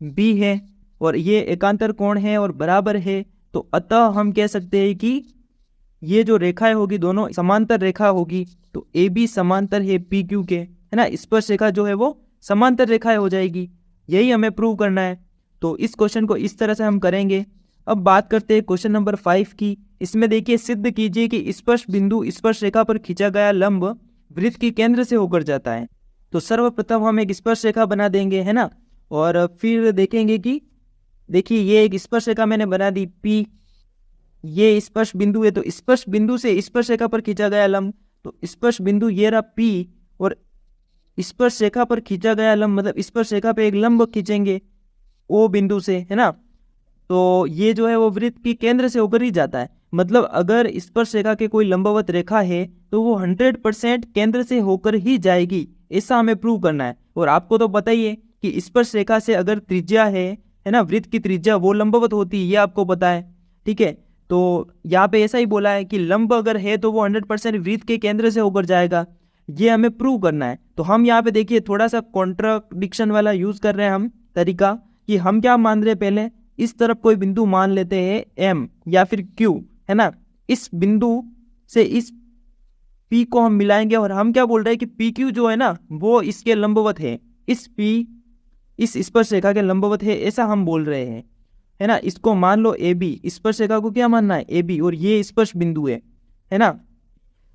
भी है, और ये एकांतर कोण है और बराबर है। तो अतः हम कह सकते हैं कि ये जो रेखाएं होगी दोनों समांतर रेखा होगी। तो AB समांतर है PQ के, है ना, स्पर्श रेखा जो है वो समांतर रेखाएं हो जाएगी, यही हमें प्रूव करना है। तो इस क्वेश्चन को इस तरह से हम करेंगे। अब बात करते हैं क्वेश्चन नंबर 5 की। इसमें देखिए सिद्ध कीजिए कि स्पर्श बिंदु स्पर्श रेखा पर खींचा गया लंब वृत्त के केंद्र से होकर जाता है। तो सर्वप्रथम हम एक स्पर्शरेखा बना देंगे, है ना, और फिर देखेंगे कि देखिए ये एक स्पर्शरेखा मैंने बना दी P, ये स्पर्श बिंदु है, तो स्पर्श बिंदु से स्पर्शरेखा पर खींचा गया लंब, तो स्पर्श बिंदु ये रहा P, और स्पर्शरेखा पर खींचा गया लंब मतलब स्पर्शरेखा पे एक लंब खींचेंगे O बिंदु से, है ना, तो ये जो है वो वृत्त के केंद्र से होकर ही जाता है। मतलब अगर स्पर्शरेखा के कोई लंबवत रेखा है तो वो 100% केंद्र से होकर ही जाएगी, ऐसा हमें प्रूव करना है। और आपको तो पता ही है कि स्पर्शरेखा से अगर त्रिज्या है ना, वृत्त की त्रिज्या वो लंबवत होती है, ये आपको पता है, ठीक है। तो यहाँ पे ऐसा ही बोला है कि लंब अगर है तो वो 100% वृत्त के केंद्र से होकर जाएगा, ये हमें प्रूव करना है। तो हम यहाँ पे देखिए थोड़ा सा कॉन्ट्राडिक्शन वाला यूज कर रहे हैं हम तरीका, कि हम क्या मान रहे हैं, पहले इस तरफ कोई बिंदु मान लेते हैं M या फिर Q, है ना, इस बिंदु से इस P को हम मिलाएंगे, और हम क्या बोल रहे हैं कि PQ जो है ना वो इसके लंबवत है, इस P इस स्पर्शरेखा के लंबवत है, ऐसा हम बोल रहे हैं, है ना। इसको मान लो AB, स्पर्शरेखा को क्या मानना है AB, और ये स्पर्श बिंदु है ना।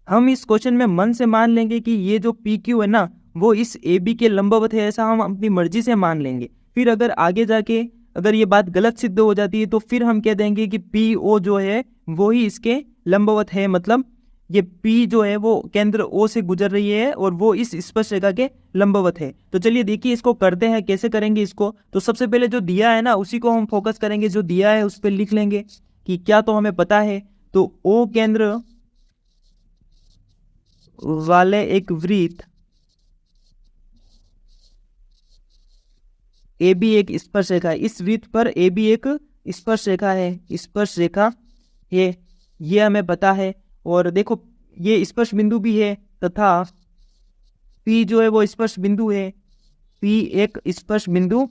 हम इस क्वेश्चन में मन से मान लेंगे कि ये जो PQ है ना वो इस AB के लंबवत है, ऐसा हम अपनी मर्जी से मान लेंगे। फिर अगर आगे जाके अगर ये बात गलत सिद्ध हो जाती है तो फिर हम कह देंगे कि PO जो है वो ही इसके लंबवत है, मतलब ये P जो है वो केंद्र O से गुजर रही है और वो इस स्पर्शरेखा के लंबवत है। तो चलिए देखिए इसको करते हैं, कैसे करेंगे इसको। तो सबसे पहले जो दिया है ना उसी को हम फोकस करेंगे, जो दिया है उस पर लिख लेंगे कि क्या तो हमें पता है। तो O केंद्र वाले एक वृत्त AB एक स्पर्शरेखा है, इस वृत्त पर AB एक स्पर्शरेखा है, स्पर्शरेखा है, ये हमें पता है। और देखो ये स्पर्श बिंदु भी है तथा P जो है वो स्पर्श बिंदु है, P एक स्पर्श बिंदु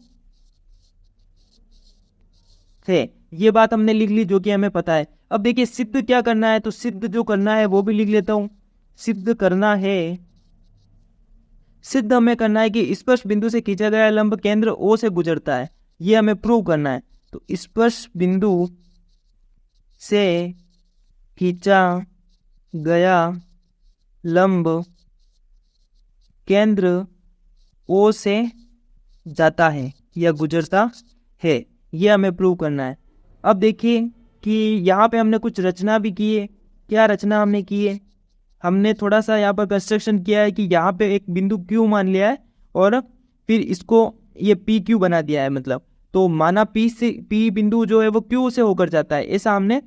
है, ये बात हमने लिख ली जो कि हमें पता है। अब देखिए सिद्ध क्या करना है, तो सिद्ध जो करना है वो भी लिख लेता हूं। सिद्ध करना है, सिद्ध हमें करना है कि स्पर्श बिंदु से खींचा गया लंब केंद्र O से गुजरता है, ये हमें प्रूव करना है। तो स्पर्श बिंदु से खींचा गया लंब केंद्र O से जाता है या गुजरता है, ये हमें प्रूव करना है। अब देखिए कि यहाँ पे हमने कुछ रचना भी की है। क्या रचना हमने की है, हमने थोड़ा सा यहाँ पर कंस्ट्रक्शन किया है कि यहाँ पे एक बिंदु Q मान लिया है और फिर इसको ये PQ बना दिया है, मतलब तो माना P बिंदु जो है वो Q से होकर जाता है, ऐसा हमने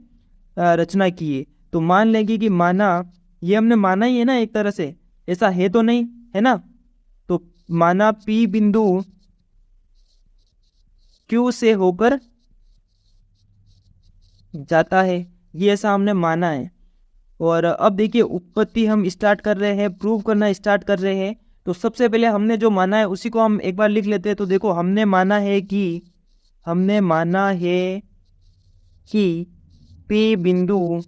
रचना की है। तो मान लेंगे कि माना, ये हमने माना ही है ना एक तरह से, ऐसा है तो नहीं, है ना। तो माना P बिंदु Q से होकर जाता है, ये ऐसा हमने माना है। और अब देखिए उत्पत्ति हम स्टार्ट कर रहे हैं, प्रूव करना स्टार्ट कर रहे हैं। तो सबसे पहले हमने जो माना है उसी को हम एक बार लिख लेते हैं। तो देखो हमने माना है कि P बिंदु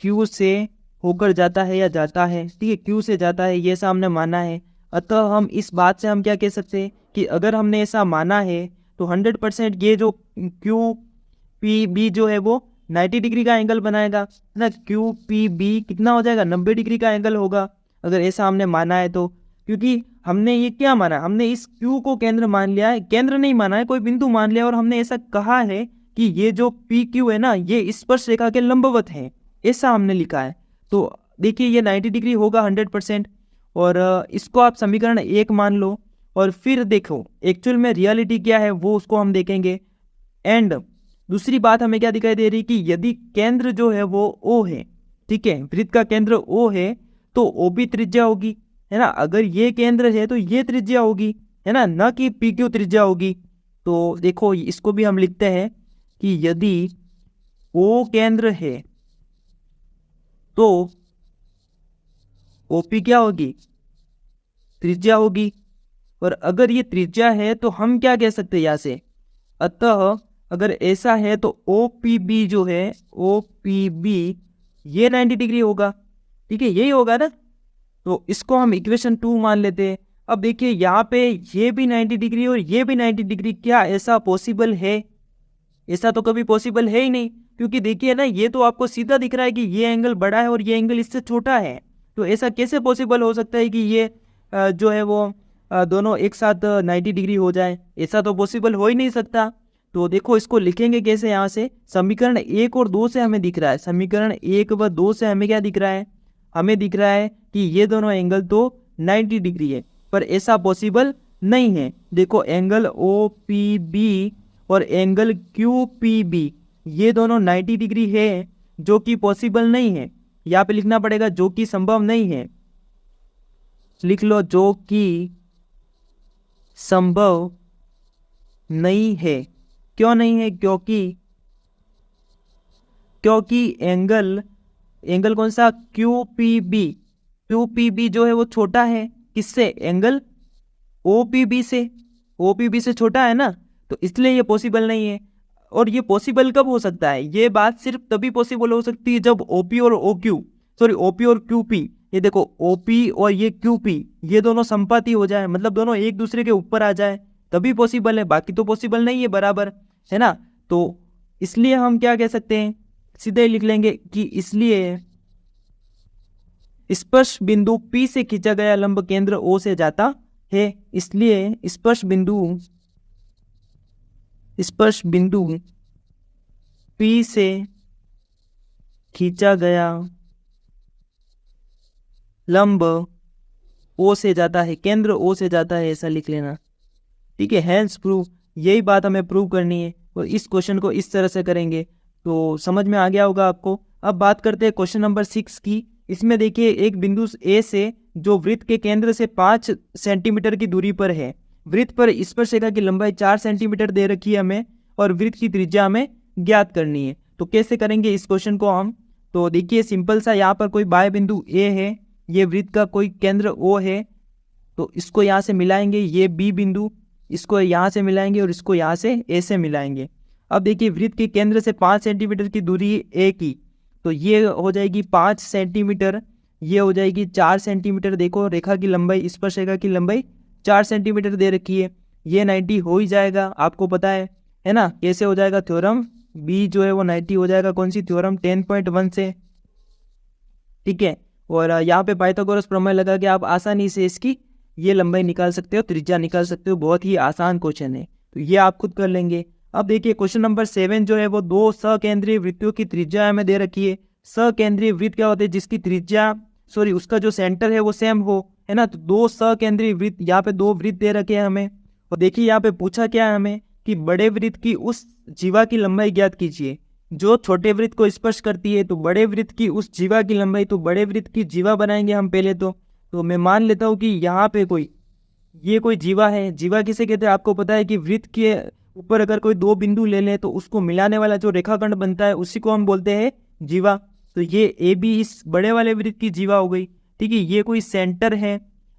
Q से होकर जाता है या जाता है, ठीक है, Q से जाता है, ये ऐसा हमने माना है। अतः हम इस बात से हम क्या कह सकते हैं कि अगर हमने ऐसा माना है तो 100% ये जो QPB जो है वो 90 डिग्री का एंगल बनाएगा, है ना। QPB कितना हो जाएगा, 90 डिग्री का एंगल होगा, अगर ऐसा हमने माना है तो। क्योंकि हमने ये क्या माना, हमने इस Q को केंद्र मान लिया है, केंद्र नहीं माना है, कोई बिंदु मान लिया, और हमने ऐसा कहा है कि ये जो PQ है ना ये स्पर्शरेखा के लंबवत है, ऐसा हमने लिखा है। तो देखिए ये 90 डिग्री होगा 100%, और इसको आप समीकरण 1 मान लो। और फिर देखो एक्चुअल में रियलिटी क्या है वो उसको हम देखेंगे। एंड दूसरी बात हमें क्या दिखाई दे रही कि यदि केंद्र जो है वो O है, ठीक है, वृत्त का केंद्र O है तो OB त्रिज्या होगी, है ना। अगर ये केंद्र है तो ये त्रिज्या होगी, है ना, न कि PQ त्रिज्या होगी। तो देखो इसको भी हम लिखते हैं कि यदि O केंद्र है तो OP क्या होगी, त्रिज्या होगी। और अगर ये त्रिज्या है तो हम क्या कह सकते हैं यहाँ से, अतः अगर ऐसा है तो OPB जो है, OPB ये 90 डिग्री होगा, ठीक है, यही होगा ना। तो इसको हम इक्वेशन 2 मान लेते हैं। अब देखिए यहाँ पे ये भी 90 डिग्री और ये भी 90 डिग्री, क्या ऐसा पॉसिबल है, ऐसा तो कभी पॉसिबल है ही नहीं। क्योंकि देखिए ना ये तो आपको सीधा दिख रहा है कि ये एंगल बड़ा है और ये एंगल इससे छोटा है, तो ऐसा कैसे पॉसिबल हो सकता है कि ये जो है वो दोनों एक साथ 90 डिग्री हो जाए? ऐसा तो पॉसिबल हो ही नहीं सकता। तो देखो इसको लिखेंगे कैसे, यहाँ से समीकरण 1 और 2 से हमें दिख रहा है, समीकरण 1 व 2 से हमें क्या दिख रहा है, हमें दिख रहा है कि ये दोनों एंगल तो 90 डिग्री है, पर ऐसा पॉसिबल नहीं है। देखो एंगल ओ पी बी और एंगल क्यू पी बी ये दोनों 90 डिग्री है, जो कि पॉसिबल नहीं है। यहाँ पे लिखना पड़ेगा जो कि संभव नहीं है, लिख लो जो कि संभव नहीं है। क्यों नहीं है? क्योंकि एंगल कौन सा, क्यू पी बी जो है वो छोटा है किससे, एंगल ओ पी बी से छोटा है ना, तो इसलिए ये पॉसिबल नहीं है। और ये पॉसिबल कब हो सकता है? ये बात सिर्फ तभी पॉसिबल हो सकती है जब ओपी और ओपी और क्यूपी, ये देखो ओपी और ये क्यूपी ये दोनों संपाती हो जाए, मतलब दोनों एक दूसरे के ऊपर आ जाए, तभी पॉसिबल है, बाकी तो पॉसिबल नहीं है, बराबर है ना। तो इसलिए हम क्या कह सकते हैं, सीधे लिख लेंगे कि इसलिए स्पर्श बिंदु P से खींचा गया लंब केंद्र O से जाता है। इसलिए स्पर्श बिंदु P से खींचा गया लंब O से जाता है, केंद्र O से जाता है, ऐसा लिख लेना, ठीक है। हैंस प्रूव, यही बात हमें प्रूव करनी है और इस क्वेश्चन को इस तरह से करेंगे तो समझ में आ गया होगा आपको। अब बात करते हैं क्वेश्चन नंबर 6 की। इसमें देखिए एक बिंदु ए से जो वृत्त के केंद्र से 5 सेंटीमीटर की दूरी पर है, वृत्त पर स्पर्शरेखा की लंबाई 4 सेंटीमीटर दे रखी है हमें और वृत्त की त्रिज्या हमें ज्ञात करनी है। तो कैसे करेंगे इस क्वेश्चन को हम, तो देखिए सिंपल सा, यहाँ पर कोई बाह्य बिंदु ए है, ये वृत्त का कोई केंद्र ओ है, तो इसको यहाँ से मिलाएंगे, ये बी बिंदु, इसको यहाँ से मिलाएंगे और इसको यहाँ से ए से मिलाएंगे। अब देखिए वृत्त के केंद्र से 5 सेंटीमीटर की दूरी ए की, तो ये हो जाएगी 5 सेंटीमीटर, ये हो जाएगी 4 सेंटीमीटर। देखो रेखा की लंबाई, स्पर्शरेखा की लंबाई 4 सेंटीमीटर दे रखी है, ये 90 हो ही जाएगा, आपको पता है ना। कैसे हो जाएगा, थ्योरम बी जो है वो 90 हो जाएगा, कौन सी, थ्योरम 10.1 से, ठीक है। और यहाँ पे पाइथागोरस प्रमेय लगा के आप आसानी से इसकी ये लंबाई निकाल सकते हो, त्रिज्या निकाल सकते हो, बहुत ही आसान क्वेश्चन है, तो ये आप खुद कर लेंगे। अब देखिए क्वेश्चन नंबर 7 जो है वो दो सकेंद्रीय वृत्तों की त्रिज्या हमें दे रखी है। सकेंद्रीय वृत्त क्या होते हैं, जिसकी त्रिज्या उसका जो सेंटर है वो सेम हो, है ना। तो दो सकेंद्रीय वृत्त, यहाँ पे दो वृत्त दे रखे हैं हमें, और देखिए यहाँ पे पूछा क्या है हमें कि बड़े वृत्त की उस जीवा की लंबाई ज्ञात कीजिए जो छोटे वृत्त को स्पर्श करती है। तो बड़े वृत्त की उस जीवा की लंबाई, तो बड़े वृत्त की जीवा बनाएंगे हम पहले तो मैं मान लेता हूँ कि यहाँ पे ये कोई जीवा है। जीवा किसे कहते हैं, आपको पता है कि वृत्त के ऊपर अगर कोई दो बिंदु ले लें तो उसको मिलाने वाला जो रेखाखंड बनता है उसी को हम बोलते हैं जीवा। तो ये ए बी इस बड़े वाले वृत्त की जीवा हो गई, ठीक है। ये कोई सेंटर है,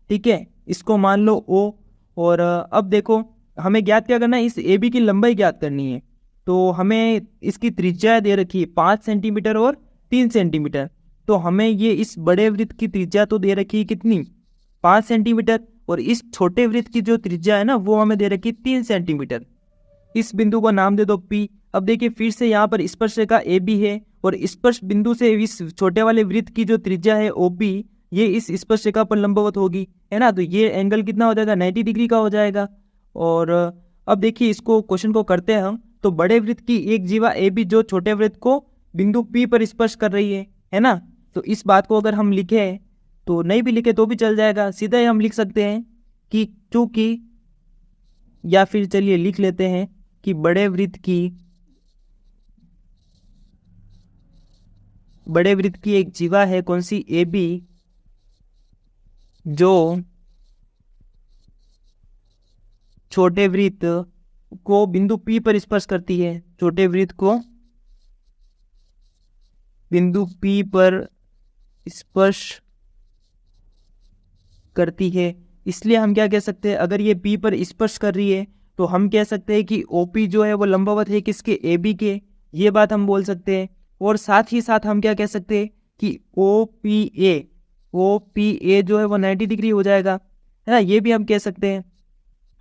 ठीक है, इसको मान लो ओ। और अब देखो हमें ज्ञात क्या करना है, इस ए बी की लंबाई ज्ञात करनी है। तो हमें इसकी त्रिज्या दे रखी है 5 सेंटीमीटर और 3 सेंटीमीटर। तो हमें ये इस बड़े वृत्त की त्रिज्या तो दे रखी है कितनी, 5 सेंटीमीटर, और इस छोटे वृत्त की जो त्रिज्या है ना वो हमें दे रखी है 3 सेंटीमीटर। इस बिंदु को नाम दे दो P। अब देखिए फिर से यहाँ पर स्पर्शरेखा ए बी है और स्पर्श बिंदु से इस छोटे वाले वृत्त की जो त्रिज्या है OP, ये इस स्पर्शरेखा पर लंबवत होगी, है ना। तो ये एंगल कितना हो जाएगा, 90 डिग्री का हो जाएगा। और अब देखिए इसको क्वेश्चन को करते हैं हम। तो बड़े वृत्त की एक जीवा AB जो छोटे वृत्त को बिंदु P पर स्पर्श कर रही है ना। तो इस बात को अगर हम लिखे, तो नहीं भी लिखे तो भी चल जाएगा, सीधा ही हम लिख सकते हैं कि चूंकि, या फिर चलिए लिख लेते हैं कि बड़े वृत्त की एक जीवा है, कौन सी, AB, जो छोटे वृत्त को बिंदु P पर स्पर्श करती है, छोटे वृत्त को बिंदु P पर स्पर्श करती है। इसलिए हम क्या कह सकते हैं, अगर ये P पर स्पर्श कर रही है तो हम कह सकते हैं कि OP जो है वो लंबवत है किसके, AB के, ये बात हम बोल सकते हैं। और साथ ही साथ हम क्या कह सकते हैं कि OPA जो है वो 90 डिग्री हो जाएगा, है ना, ये भी हम कह सकते हैं।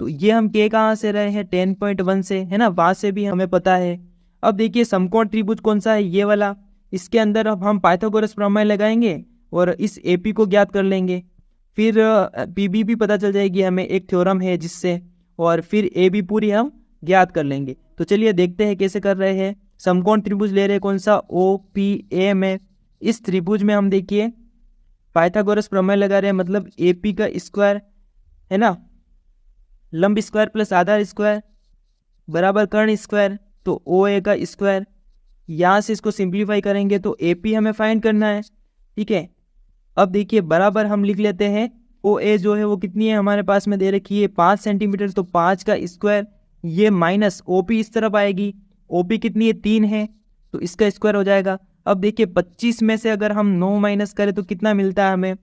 तो ये हम के कहाँ से रहे हैं, 10.1 से, है ना, वहाँ से भी हमें पता है। अब देखिए समकोण त्रिभुज कौन सा है, ये वाला, इसके अंदर अब हम पाइथागोरस प्रमेय लगाएंगे और इस ए पी को ज्ञात कर लेंगे, फिर पी बी भी पता चल जाएगी हमें, एक थ्योरम है जिससे, और फिर ए बी पूरी हम ज्ञात कर लेंगे। तो चलिए देखते हैं कैसे कर रहे हैं। समकोण त्रिभुज ले रहे हैं, कौन सा, ओ पी ए में। इस त्रिभुज में हम देखिए पाइथागोरस प्रमेय लगा रहे हैं, मतलब ए पी का स्क्वायर है ना, लंब स्क्वायर प्लस आधार स्क्वायर बराबर कर्ण स्क्वायर, तो ओ ए का स्क्वायर। यहाँ से इसको सिंप्लीफाई करेंगे तो ए पी हमें फाइंड करना है, ठीक है। अब देखिए बराबर हम लिख लेते हैं, ओ ए जो है वो कितनी है हमारे पास में दे रखी है 5 सेंटीमीटर, तो 5 का स्क्वायर, ये माइनस ओ पी इस तरफ आएगी, ओ पी कितनी है 3 है, तो इसका स्क्वायर हो जाएगा। अब देखिए 25 में से अगर हम 9 माइनस करें तो कितना मिलता है हमें,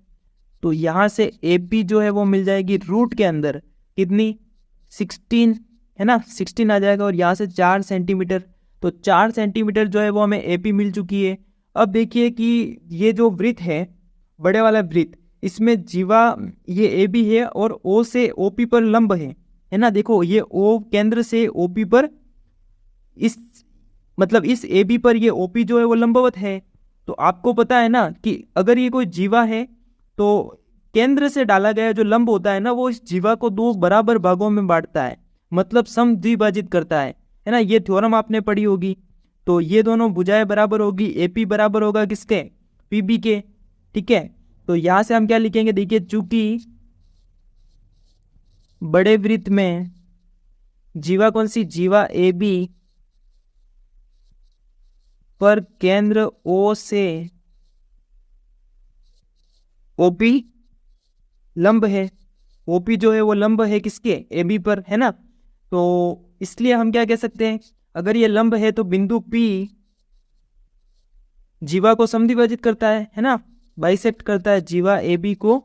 तो यहाँ से ए पी जो है वो मिल जाएगी रूट के अंदर कितनी 16 है ना, 16 आ जाएगा, और यहाँ से 4 सेंटीमीटर, तो 4 सेंटीमीटर जो है वो हमें ए पी मिल चुकी है। अब देखिए कि ये जो वृत्त है, बड़े वाला वृत्त, इसमें जीवा ये ए बी है और ओ से ओ पी पर लंब है ना। देखो ये ओ केंद्र से ओ पी पर, इस मतलब इस ए बी पर ये ओ पी जो है वो लंबवत है। तो आपको पता है ना कि अगर ये कोई जीवा है तो केंद्र से डाला गया जो लंब होता है ना, वो इस जीवा को 2 बराबर भागों में बांटता है, मतलब समद्विभाजित करता है ना। ये थ्योरम आपने पढ़ी होगी। तो ये दोनों भुजाएं बराबर होगी, एपी बराबर होगा किसके, पीबी के, ठीक है। तो यहां से हम क्या लिखेंगे, देखिए चूंकि बड़े वृत्त में जीवा कौन सी, जीवा ए बी पर केंद्र ओ से ओपी लंब है, ओपी जो है वो लंब है किसके, ए बी पर, है ना। तो इसलिए हम क्या कह सकते हैं, अगर ये लंब है तो बिंदु पी जीवा को समद्विभाजित करता है ना, बाइसेक्ट करता है, जीवा ए बी को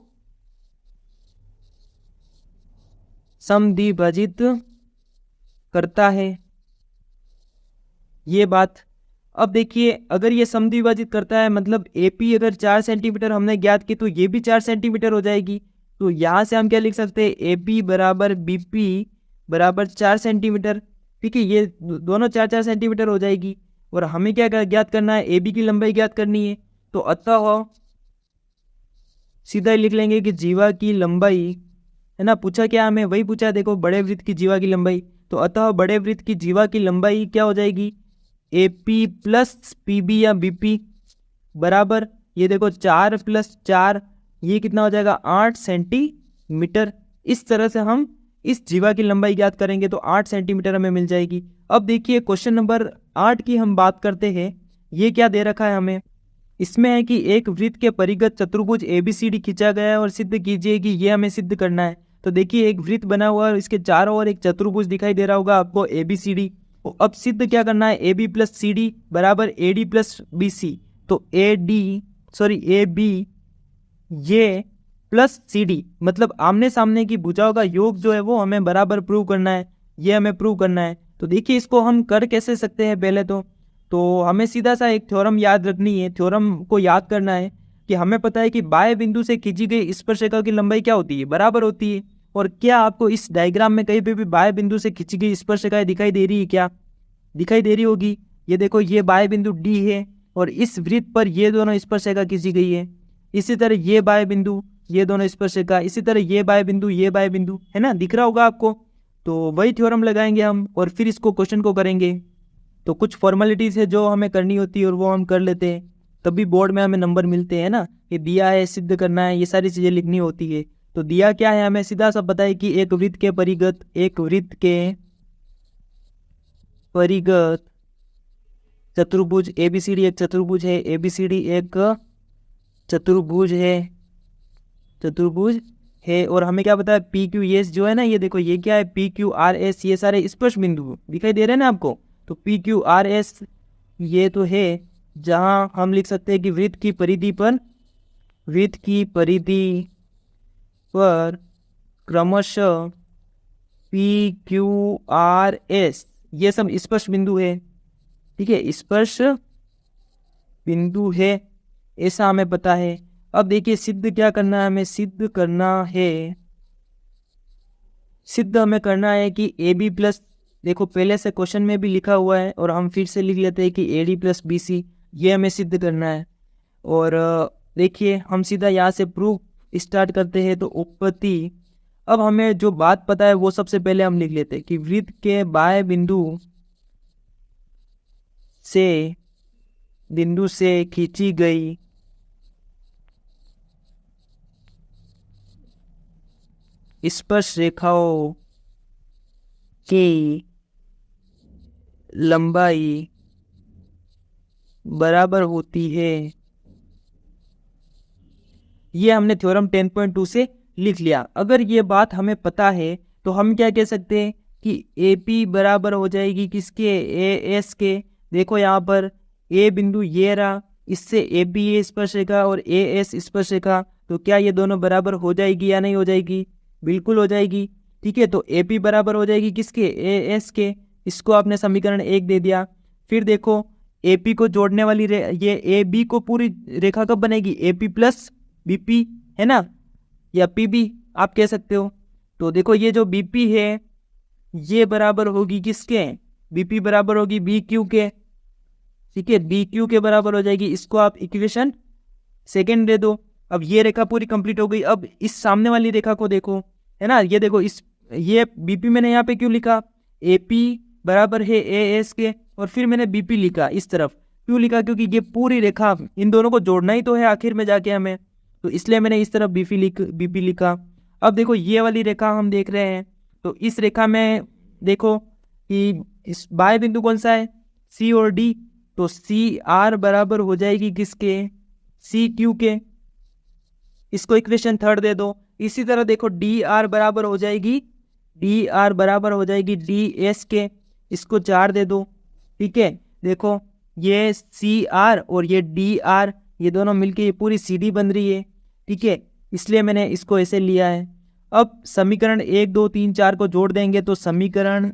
समद्विभाजित करता है, ये बात। अब देखिए अगर ये समद्विभाजित करता है, मतलब एपी अगर 4 सेंटीमीटर हमने ज्ञात की, तो ये भी 4 सेंटीमीटर हो जाएगी। तो यहाँ से हम क्या लिख सकते हैं, एपी बराबर बीपी बराबर 4 सेंटीमीटर, ठीक है। ये दोनों 4-4 सेंटीमीटर हो जाएगी। और हमें क्या ज्ञात करना है, ए बी की लंबाई ज्ञात करनी है। तो अतः सीधा ही लिख लेंगे कि जीवा की लंबाई, है ना, पूछा क्या हमें, वही पूछा, देखो बड़े वृत्त की जीवा की लंबाई। तो अतः बड़े वृत्त की जीवा की लंबाई क्या हो जाएगी, A P plus P B या बी पी बराबर, ये देखो 4 + 4, ये कितना हो जाएगा 8 सेंटीमीटर। इस तरह से हम इस जीवा की लंबाई ज्ञात करेंगे तो 8 सेंटीमीटर हमें मिल जाएगी। अब देखिए क्वेश्चन नंबर 8 की हम बात करते हैं। ये क्या दे रखा है हमें, इसमें है कि एक वृत्त के परिगत चतुर्भुज एबीसीडी खींचा गया है और सिद्ध कीजिए कि ये हमें सिद्ध करना है। तो देखिए एक वृत्त बना हुआ है और इसके चारों ओर एक चतुर्भुज दिखाई दे रहा होगा आपको एबीसीडी। अब सिद्ध क्या करना है, A B plus C D बराबर A D plus B C. तो ए बी ये प्लस सी डी, मतलब आमने सामने की भुजाओं का योग जो है वो हमें बराबर प्रूव करना है, ये हमें प्रूव करना है। तो देखिए इसको हम कर कैसे सकते हैं, पहले तो हमें सीधा सा एक थ्योरम याद रखनी है। थ्योरम को याद करना है कि हमें पता है कि बाएं बिंदु से खींची गई स्पर्शरेखा की लंबाई क्या होती है, बराबर होती है। और क्या आपको इस डायग्राम में कहीं पे भी बाएं बिंदु से खींची गई स्पर्शरेखा दिखाई दे रही है, क्या दिखाई दे रही होगी। ये देखो ये बाएं बिंदु डी है और इस वृत्त पर ये दोनों स्पर्शरेखा खींची गई है। इसी तरह ये बाएं बिंदु, ये दोनों स्पर्शरेखा, इसी तरह ये बाएं बिंदु, ये बाएं बिंदु, है ना, दिख रहा होगा आपको। तो वही थ्योरम लगाएंगे हम और फिर इसको क्वेश्चन को करेंगे। तो कुछ फॉर्मेलिटीज है जो हमें करनी होती है और वो हम कर लेते हैं, तभी बोर्ड में हमें नंबर मिलते हैं ना। ये दिया है, सिद्ध करना है, ये सारी चीज़ें लिखनी होती है। तो दिया क्या है, हमें सीधा सा पता है कि एक वृत्त के परिगत चतुर्भुज एबीसीडी एक चतुर्भुज है, एबीसीडी एक चतुर्भुज है। और हमें क्या पता है, पी क्यू एस जो है ना, ये देखो ये क्या है, पी क्यू आर एस, ये सारे स्पर्श बिंदु दिखाई दे रहे हैं ना आपको। तो पी क्यू आर एस ये तो है जहां हम लिख सकते हैं कि वृत्त की परिधि पर क्रमशः पी क्यू आर एस ये सब स्पर्श बिंदु है, ठीक है, स्पर्श बिंदु है, ऐसा हमें पता है। अब देखिए सिद्ध क्या करना है, हमें सिद्ध हमें करना है कि ए बी प्लस, देखो पहले से क्वेश्चन में भी लिखा हुआ है और हम फिर से लिख लेते हैं कि A D plus B C, ये हमें सिद्ध करना है। और देखिए हम सीधा यहाँ से प्रूफ स्टार्ट करते हैं। तो उत्पत्ति, अब हमें जो बात पता है वो सबसे पहले हम लिख लेते हैं कि वृत्त के बाएं बिंदु से खींची गई स्पर्श रेखाओं की लंबाई बराबर होती है। ये हमने थ्योरम 10.2 से लिख लिया। अगर ये बात हमें पता है तो हम क्या कह सकते हैं कि AP बराबर हो जाएगी किसके, AS के। देखो यहाँ पर A बिंदु ये रहा, इससे AB ये स्पर्श रेखा और AS स्पर्श रेखा, तो क्या ये दोनों बराबर हो जाएगी या नहीं हो जाएगी? बिल्कुल हो जाएगी। ठीक है, तो AP बराबर हो जाएगी किसके, AS के। इसको आपने समीकरण 1 दे दिया। फिर देखो AP को जोड़ने वाली ये AB को पूरी रेखा कब बनेगी, AP प्लस BP, है ना, या PB आप कह सकते हो। तो देखो ये जो BP है ये बराबर होगी किसके, BP बराबर होगी BQ के। ठीक है, BQ के बराबर हो जाएगी। इसको आप इक्वेशन सेकेंड दे दो। अब ये रेखा पूरी कंप्लीट हो गई। अब इस सामने वाली रेखा को देखो, है ना, ये देखो ये BP मैंने यहाँ पे क्यों लिखा, AP बराबर है AS के, और फिर मैंने BP लिखा इस तरफ। क्यों लिखा, क्योंकि ये पूरी रेखा इन दोनों को जोड़ना ही तो है आखिर में जाके हमें, तो इसलिए मैंने इस तरफ BP लिखा। अब देखो ये वाली रेखा हम देख रहे हैं, तो इस रेखा में देखो कि इस बाएं बिंदु कौन सा है, C और D, तो CR बराबर हो जाएगी किसके, CQ के। इसको इक्वेशन थर्ड दे दो। इसी तरह देखो DR बराबर हो जाएगी DS के। इसको 4 दे दो। ठीक है, देखो ये CR और ये DR ये दोनों मिलके ये पूरी CD बन रही है। ठीक है, इसलिए मैंने इसको ऐसे लिया है। अब समीकरण 1 2 3 4 को जोड़ देंगे तो समीकरण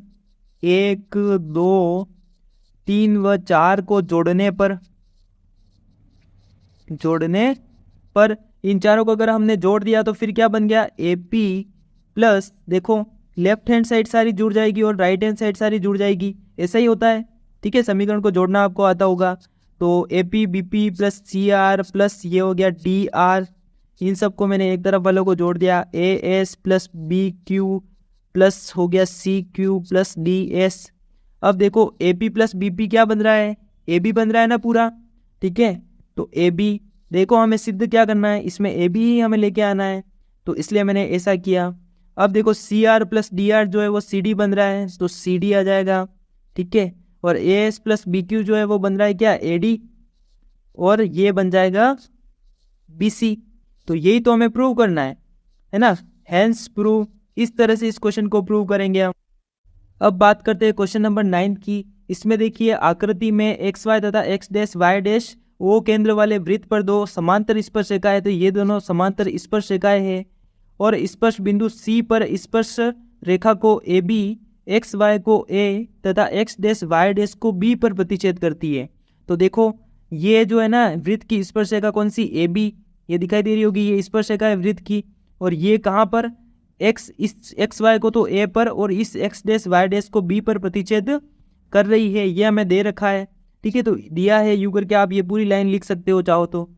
1 2 3 व 4 को जोड़ने पर इन चारों को अगर हमने जोड़ दिया तो फिर क्या बन गया, AP प्लस, देखो लेफ्ट हैंड साइड सारी जुड़ जाएगी और राइट हैंड साइड सारी जुड़ जाएगी। ऐसा ही होता है। ठीक है, समीकरण को जोड़ना आपको आता होगा। तो AP BP plus CR plus ये हो गया DR, इन सबको मैंने एक तरफ वालों को जोड़ दिया। AS प्लस BQ प्लस हो गया CQ प्लस DS। अब देखो AP प्लस BP क्या बन रहा है, AB बन रहा है ना पूरा। ठीक है, तो AB देखो हमें सिद्ध क्या करना है, इसमें AB ही हमें लेके आना है, तो इसलिए मैंने ऐसा किया। अब देखो CR प्लस DR जो है वो CD बन रहा है, तो CD आ जाएगा। ठीक है, और AS प्लस BQ जो है वो बन रहा है क्या, AD, और ये बन जाएगा BC। तो यही तो हमें प्रूव करना है ना, हेंस प्रूव। इस तरह से इस क्वेश्चन को प्रूव करेंगे हम। अब बात करते हैं क्वेश्चन नंबर 9 की। इसमें देखिए आकृति में XY तथा X' O केंद्र वाले वृत्त पर दो समांतर स्पर्श रेखाएं, तो ये दोनों समांतर स्पर्श रेखाएं हैं, और स्पर्श बिंदु C पर स्पर्श रेखा को AB XY को A तथा X' को B पर प्रतिच्छेद करती है। तो देखो ये जो है ना वृत्त की स्पर्श रेखा कौन सी, AB, ये दिखाई दे रही होगी, ये स्पर्श रेखा है वृत्त की। और ये कहाँ पर, XY को तो A पर और इस X' को B पर प्रतिच्छेद कर रही है, ये हमें दे रखा है। ठीक है, तो दिया है यू करके आप ये पूरी लाइन लिख सकते हो चाहो तो।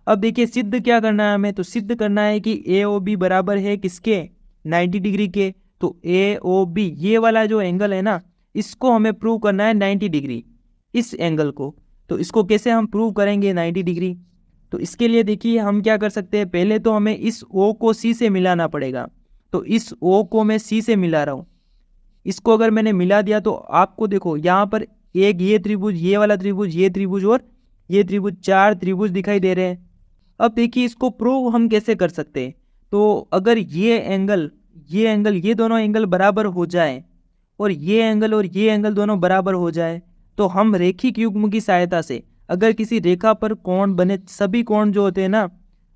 अब देखिए सिद्ध क्या करना है हमें, तो सिद्ध करना है कि AOB बराबर है किसके, 90 डिग्री के। तो AOB ये वाला जो एंगल है ना, इसको हमें प्रूव करना है 90 डिग्री, इस एंगल को। तो इसको कैसे हम प्रूव करेंगे 90 डिग्री, तो इसके लिए देखिए हम क्या कर सकते हैं, पहले तो हमें इस O को C से मिलाना पड़ेगा। तो इस O को मैं C से मिला रहा हूँ। इसको अगर मैंने मिला दिया तो आपको देखो यहाँ पर एक ये त्रिभुज, ये वाला त्रिभुज, ये त्रिभुज और ये त्रिभुज, 4 त्रिभुज दिखाई दे रहे हैं। अब देखिए इसको प्रूव हम कैसे कर सकते हैं, तो अगर ये एंगल ये दोनों एंगल बराबर हो जाए और ये एंगल दोनों बराबर हो जाए, तो हम रेखिक युग्म की सहायता से अगर किसी रेखा पर कोण बने, सभी कोण जो होते हैं ना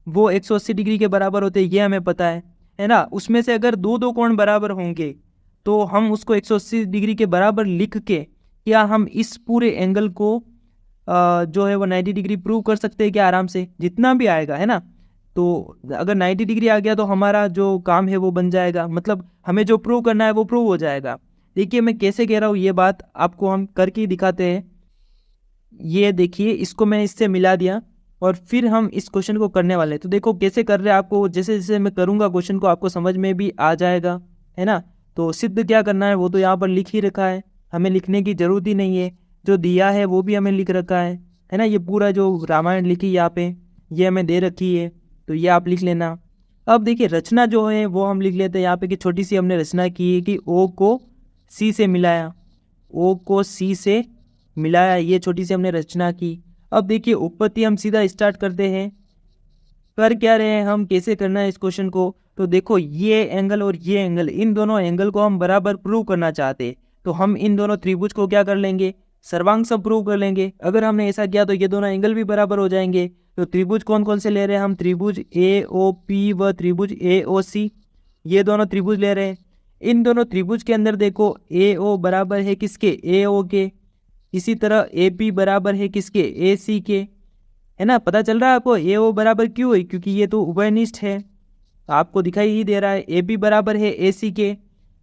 वो 180 डिग्री के बराबर होते हैं, ये हमें पता है ना। उसमें से अगर दो कोण बराबर होंगे तो हम उसको 180 डिग्री के बराबर लिख के क्या हम इस पूरे एंगल को जो है वो 90 डिग्री प्रूव कर सकते हैं क्या, आराम से, जितना भी आएगा, है ना। तो अगर 90 डिग्री आ गया तो हमारा जो काम है वो बन जाएगा, मतलब हमें जो प्रूव करना है वो प्रूव हो जाएगा। देखिए मैं कैसे कह रहा हूँ ये बात आपको हम करके ही दिखाते हैं। ये देखिए इसको मैं इससे मिला दिया, और फिर हम इस क्वेश्चन को करने वाले हैं। तो देखो कैसे कर रहे हैं, आपको जैसे जैसे मैं करूँगा क्वेश्चन को आपको समझ में भी आ जाएगा, है ना। तो सिद्ध क्या करना है वो तो यहाँ पर लिख ही रखा है, हमें लिखने की ज़रूरत ही नहीं है। जो दिया है वो भी हमें लिख रखा है ना। ये पूरा जो रामायण लिखी यहाँ पे ये हमें दे रखी है, तो ये आप लिख लेना। अब देखिए रचना जो है वो हम लिख लेते हैं यहाँ पे कि छोटी सी हमने रचना की है कि ओ को सी से मिलाया, ओ को सी से मिलाया, ये छोटी सी हमने रचना की। अब देखिए उत्पत्ति हम सीधा स्टार्ट करते हैं। कर क्या रहे हैं हम, कैसे करना है इस क्वेश्चन को। तो देखो ये एंगल और ये एंगल, इन दोनों एंगल को हम बराबर प्रूव करना चाहते हैं, तो हम इन दोनों त्रिभुज को क्या कर लेंगे, सर्वांग प्रूव कर लेंगे। अगर हमने ऐसा किया तो ये दोनों एंगल भी बराबर हो जाएंगे। तो त्रिभुज कौन कौन से ले रहे हैं हम, त्रिभुज ए ओ पी व त्रिभुज ए ओ सी, ये दोनों त्रिभुज ले रहे हैं। इन दोनों त्रिभुज के अंदर देखो ए ओ बराबर है किसके, ए ओ के। इसी तरह ए पी बराबर है किसके, ए सी के, है ना। पता चल रहा है आपको ए ओ बराबर क्यों है, क्योंकि ये तो उभयनिष्ठ है, आपको दिखाई ही दे रहा है। ए पी बराबर है ए सी के,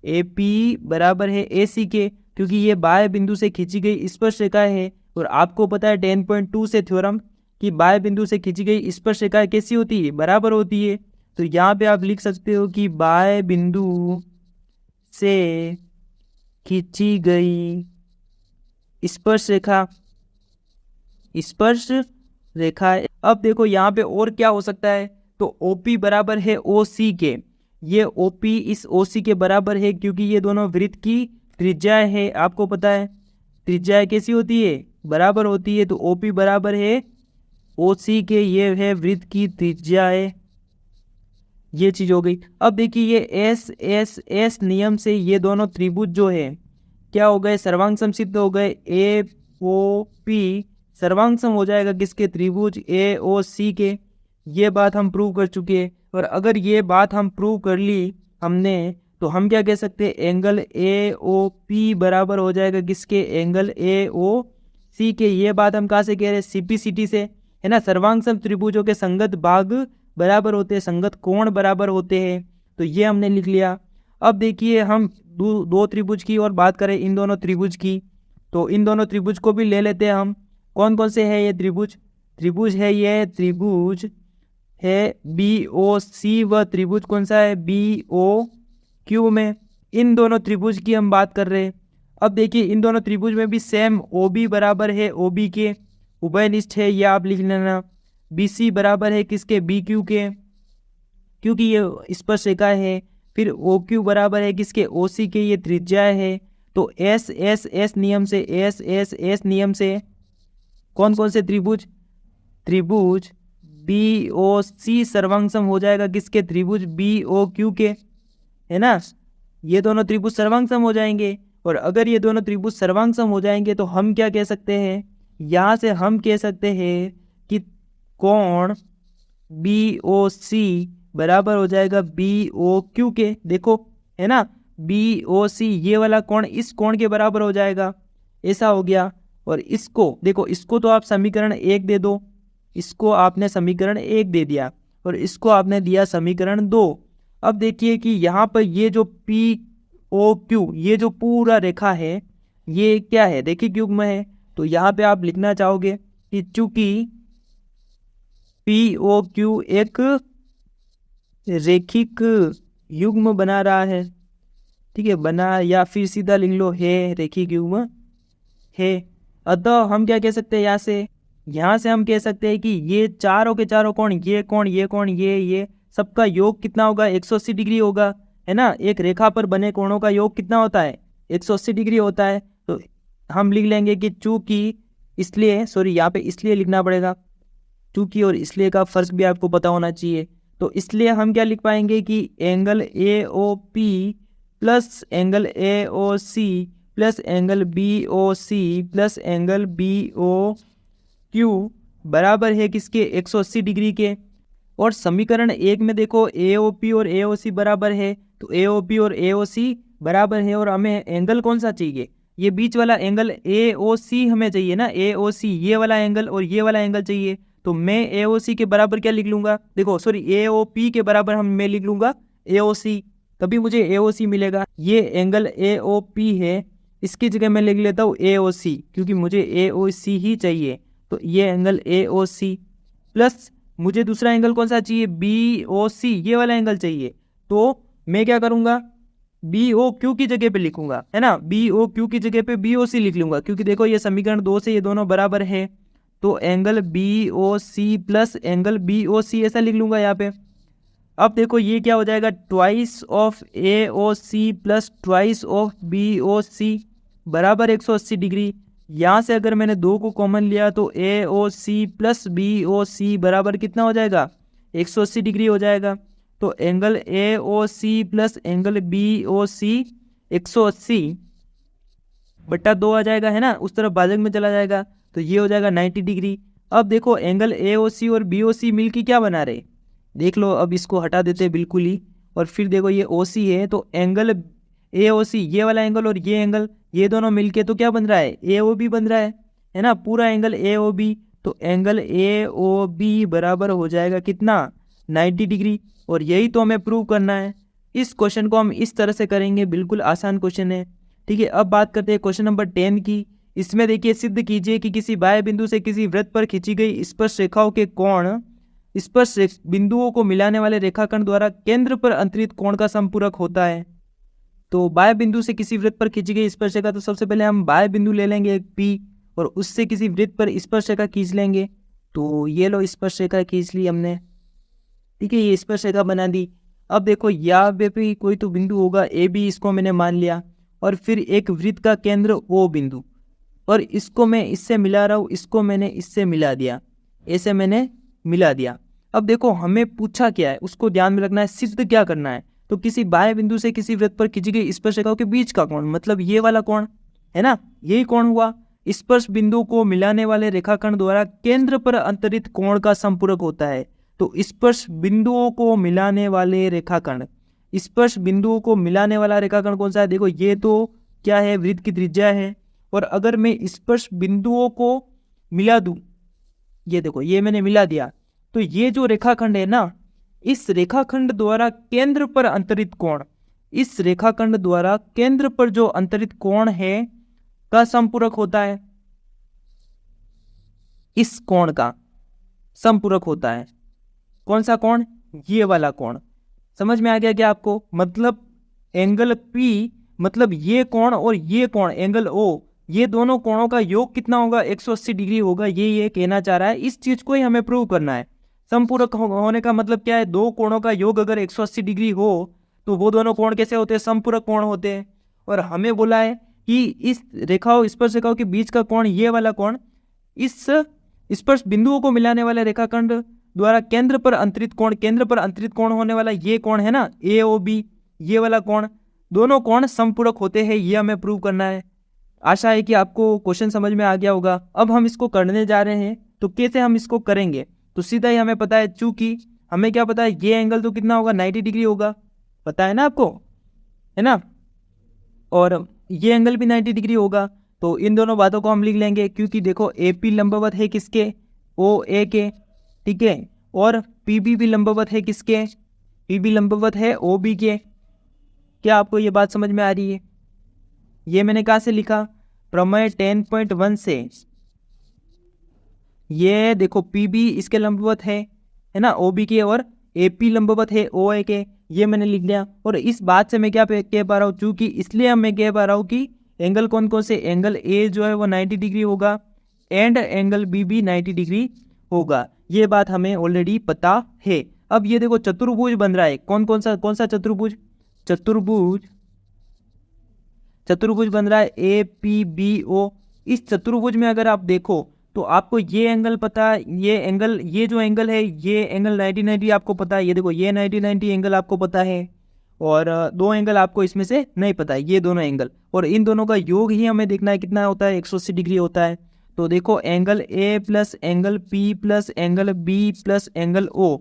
ए पी बराबर है ए सी के, क्योंकि ये बाह्य बिंदु से खींची गई स्पर्शरेखा है। और आपको पता है 10.2 से थ्योरम कि बाह्य बिंदु से खींची गई स्पर्शरेखा कैसी होती है, बराबर होती है। तो यहाँ पे आप लिख सकते हो कि बाह्य बिंदु से खींची गई स्पर्श रेखा है। अब देखो यहाँ पे और क्या हो सकता है, तो OP बराबर है OC के, ये OP इस OC के बराबर है, क्योंकि ये दोनों वृत्त की त्रिज्या है। आपको पता है त्रिज्या कैसी होती है, बराबर होती है। तो OP बराबर है OC के, ये है वृत्त की त्रिज्या है, ये चीज हो गई। अब देखिए ये एस नियम से ये दोनों त्रिभुज जो है क्या हो गए, सर्वांग समसिद्ध हो गए। ए ओ पी सर्वांग सम हो जाएगा किसके, त्रिभुज ए ओ सी के। ये बात हम प्रूव कर चुके हैं। और अगर ये बात हम प्रूव कर ली हमने, तो हम क्या कह सकते हैं, एंगल ए ओ पी बराबर हो जाएगा किसके, एंगल ए ओ सी के। ये बात हम कहाँ से कह रहे हैं, सीपीसीटी से, है ना। सर्वांग सम त्रिभुजों के संगत भाग बराबर होते हैं, संगत कोण बराबर होते हैं। तो ये हमने लिख लिया। अब देखिए हम दो त्रिभुज की और बात करें, इन दोनों त्रिभुज की, तो इन दोनों त्रिभुज को भी ले लेते हैं हम। कौन कौन से है ये त्रिभुज, त्रिभुज है ये त्रिभुज है बी ओ सी, व त्रिभुज कौन सा है, बी ओ क्यू में। इन दोनों त्रिभुज की हम बात कर रहे हैं। अब देखिए इन दोनों त्रिभुज में भी सेम ओ बी बराबर है ओ बी के, उभयनिष्ठ है, ये आप लिख लेना। बी सी बराबर है किसके, बी क्यू के, क्योंकि ये स्पर्श रेखा है। फिर ओ क्यू बराबर है किसके, ओ सी के, ये त्रिज्या है। तो एस एस एस नियम से, एस एस एस नियम से कौन कौन से त्रिभुज, त्रिभुज बी ओ सी सर्वांग सम हो जाएगा किसके, त्रिभुज बी ओ क्यू के, है ना। ये दोनों त्रिभुज सर्वांग सम हो जाएंगे। और अगर ये दोनों त्रिभुज सर्वांग सम हो जाएंगे तो हम क्या कह सकते हैं, यहाँ से हम कह सकते हैं कि कोण बी ओ सी बराबर हो जाएगा बी ओ क्यू के। देखो है ना, बी ओ सी ये वाला कोण इस कोण के बराबर हो जाएगा, ऐसा हो गया। और इसको देखो, इसको तो आप समीकरण 1 दे दो, इसको आपने समीकरण 1 दे दिया और इसको आपने दिया समीकरण 2। अब देखिए कि यहाँ पर ये जो पी ओ क्यू, ये जो पूरा रेखा है ये क्या है, देखिए युग्म है। तो यहाँ पे आप लिखना चाहोगे कि चूंकि पी ओ क्यू एक रेखिक युग्म बना रहा है, ठीक है, बना, या फिर सीधा लिख लो है रेखिक युग्म है। अतः हम क्या कह सकते हैं, यहाँ से हम कह सकते हैं कि ये चारों के चारों कोण, ये कोण, ये कोण, ये सबका योग कितना होगा, 180 डिग्री होगा, है ना। एक रेखा पर बने कोणों का योग कितना होता है, 180 डिग्री होता है। तो हम लिख लेंगे कि चूंकि, इसलिए, सॉरी यहाँ पे इसलिए लिखना पड़ेगा, चूंकि और इसलिए का फर्क भी आपको पता होना चाहिए। तो इसलिए हम क्या लिख पाएंगे कि angle A O P plus angle A O C plus angle B O C plus angle B O Q बराबर है किसके, 180 डिग्री के। और समीकरण 1 में देखो ए ओ पी और ए ओ सी बराबर है, तो ए ओ पी और ए ओ सी बराबर है। और हमें एंगल कौन सा चाहिए, ये बीच वाला एंगल ए ओ सी हमें चाहिए ना, ए ओ सी, ये वाला एंगल और ये वाला एंगल चाहिए। तो मैं ए ओ सी के बराबर क्या लिख लूंगा, देखो सॉरी ए ओ पी के बराबर मैं लिख लूंगा ए ओ सी, तभी मुझे ए ओ सी मिलेगा। ये एंगल ए ओ पी है, इसकी जगह मैं लिख लेता हूँ ए ओ सी, क्योंकि मुझे ए ओ सी ही चाहिए। तो ये angle A O C plus मुझे दूसरा एंगल कौन सा चाहिए, BOC, ये वाला एंगल चाहिए। तो मैं क्या करूँगा, BOQ की जगह पे लिखूंगा, है ना, BOQ की जगह पे BOC लिख लूंगा, क्योंकि देखो ये समीकरण 2 से ये दोनों बराबर है। तो angle BOC plus angle BOC ऐसा लिख लूंगा यहाँ पे। अब देखो ये क्या हो जाएगा, twice of AOC plus twice of BOC बराबर 180 डिग्री। यहाँ से अगर मैंने 2 को कॉमन लिया तो AOC प्लस BOC बराबर कितना हो जाएगा, 180 डिग्री हो जाएगा। तो angle AOC plus angle BOC 180 बटा 2 आ जाएगा, है ना, उस तरफ भाजक में चला जाएगा, तो ये हो जाएगा 90 डिग्री। अब देखो एंगल AOC और BOC मिलके क्या बना रहे, देख लो। अब इसको हटा देते हैं बिल्कुल ही, और फिर देखो ये OC है, तो एंगल AOC ये वाला एंगल और ये एंगल, ये दोनों मिलके तो क्या बन रहा है, AOB बन रहा है ना, पूरा एंगल AOB। तो एंगल AOB बराबर हो जाएगा कितना, 90 डिग्री। और यही तो हमें प्रूव करना है। इस क्वेश्चन को हम इस तरह से करेंगे, बिल्कुल आसान क्वेश्चन है, ठीक है। अब बात करते हैं क्वेश्चन नंबर 10 की। इसमें देखिए, सिद्ध कीजिए कि किसी बाह्य बिंदु से किसी वृत्त पर खींची गई स्पर्श रेखाओं के कोण स्पर्श बिंदुओं को मिलाने वाले रेखाखंड द्वारा केंद्र पर अंतरित कोण का समपूरक होता है। तो बाह्य बिंदु से किसी वृत्त पर खींची गई स्पर्श रेखा, तो सबसे पहले हम बाह्य बिंदु ले लेंगे एक P, और उससे किसी वृत्त पर स्पर्श रेखा खींच लेंगे। तो ये लो स्पर्श रेखा खींच ली हमने, ठीक है, ये स्पर्श रेखा बना दी। अब देखो यहाँ पे भी कोई तो बिंदु होगा AB, इसको मैंने मान लिया, और फिर एक वृत्त का केंद्र O बिंदु, और इसको मैं इससे मिला रहा हूँ, इसको मैंने इससे मिला दिया, ऐसे मैंने मिला दिया। अब देखो हमें पूछा क्या है, उसको ध्यान में रखना है, सिद्ध क्या करना है। तो किसी बाह्य बिंदु से किसी वृत्त पर खींची गई स्पर्श रेखाओं के बीच का कोण, मतलब ये वाला कोण है ना, यही कोण हुआ। स्पर्श बिंदु को मिलाने वाले रेखाखंड द्वारा केंद्र पर अंतरित कोण का संपूरक होता है। तो स्पर्श बिंदुओं को मिलाने वाले रेखाखंड, स्पर्श बिंदुओं को मिलाने वाला रेखाखंड कौन सा है, देखो ये तो क्या है, वृत्त की त्रिज्या है। और अगर मैं स्पर्श बिंदुओं को मिला दूं, ये देखो ये मैंने मिला दिया, तो ये जो रेखाखंड है ना, इस रेखाखंड द्वारा केंद्र पर अंतरित कोण, इस रेखाखंड द्वारा केंद्र पर जो अंतरित कोण है का संपूरक होता है, इस कोण का संपूरक होता है। कौन सा कोण, ये वाला कोण। समझ में आ गया क्या आपको, मतलब एंगल P, मतलब ये कोण और ये कोण एंगल O, ये दोनों कोणों का योग कितना होगा, 180 डिग्री होगा। ये कहना चाह रहा है, इस चीज को ही हमें प्रूव करना है। संपूरक होने का मतलब क्या है, दो कोणों का योग अगर 180 डिग्री हो तो वो दोनों कोण कैसे होते हैं, संपूरक कोण होते हैं। और हमें बोला है कि इस रेखाओं, स्पर्श रेखाओं के बीच का कोण, ये वाला कोण, इस स्पर्श बिंदुओं को मिलाने वाले रेखाखंड द्वारा केंद्र पर अंतरित कोण, केंद्र पर अंतरित कोण होने वाला ये कोण है ना, AOB, ये वाला कोण, दोनों कोण संपूरक होते हैं, ये हमें प्रूव करना है। आशा है कि आपको क्वेश्चन समझ में आ गया होगा। अब हम इसको करने जा रहे हैं, तो कैसे हम इसको करेंगे, तो सीधा ही हमें पता है, चूंकि हमें क्या पता है, ये एंगल तो कितना होगा, 90 डिग्री होगा, पता है ना आपको, है ना, और ये एंगल भी 90 डिग्री होगा। तो इन दोनों बातों को हम लिख लेंगे, क्योंकि देखो AP लंबवत है किसके, OA के, ठीक है, और PB भी लंबवत है किसके, PB लंबवत है OB के। क्या आपको ये बात समझ में आ रही है, ये मैंने कहाँ से लिखा, प्रमेय 10.1 से। ये देखो PB इसके लंबवत है ना, OB के, और AP लंबवत है OA के, ये मैंने लिख लिया। और इस बात से मैं क्या कह पा रहा हूँ, चूंकि इसलिए मैं कह पा रहा हूँ कि एंगल कौन कौन से, एंगल A जो है वो 90 डिग्री होगा, एंड एंगल B भी 90 डिग्री होगा। ये बात हमें ऑलरेडी पता है। अब ये देखो चतुर्भुज बन रहा है, कौन सा चतुर्भुज, चतुर्भुज बन रहा है APBO। इस चतुर्भुज में अगर आप देखो तो आपको ये एंगल पता है, ये एंगल, ये जो एंगल है, ये एंगल 90 आपको पता है, ये देखो ये 90 एंगल आपको पता है, और दो एंगल आपको इसमें से नहीं पता है, ये दोनों एंगल, और इन दोनों का योग ही हमें देखना है कितना होता है, 180 डिग्री होता है। तो देखो angle A plus angle P plus angle B plus angle O,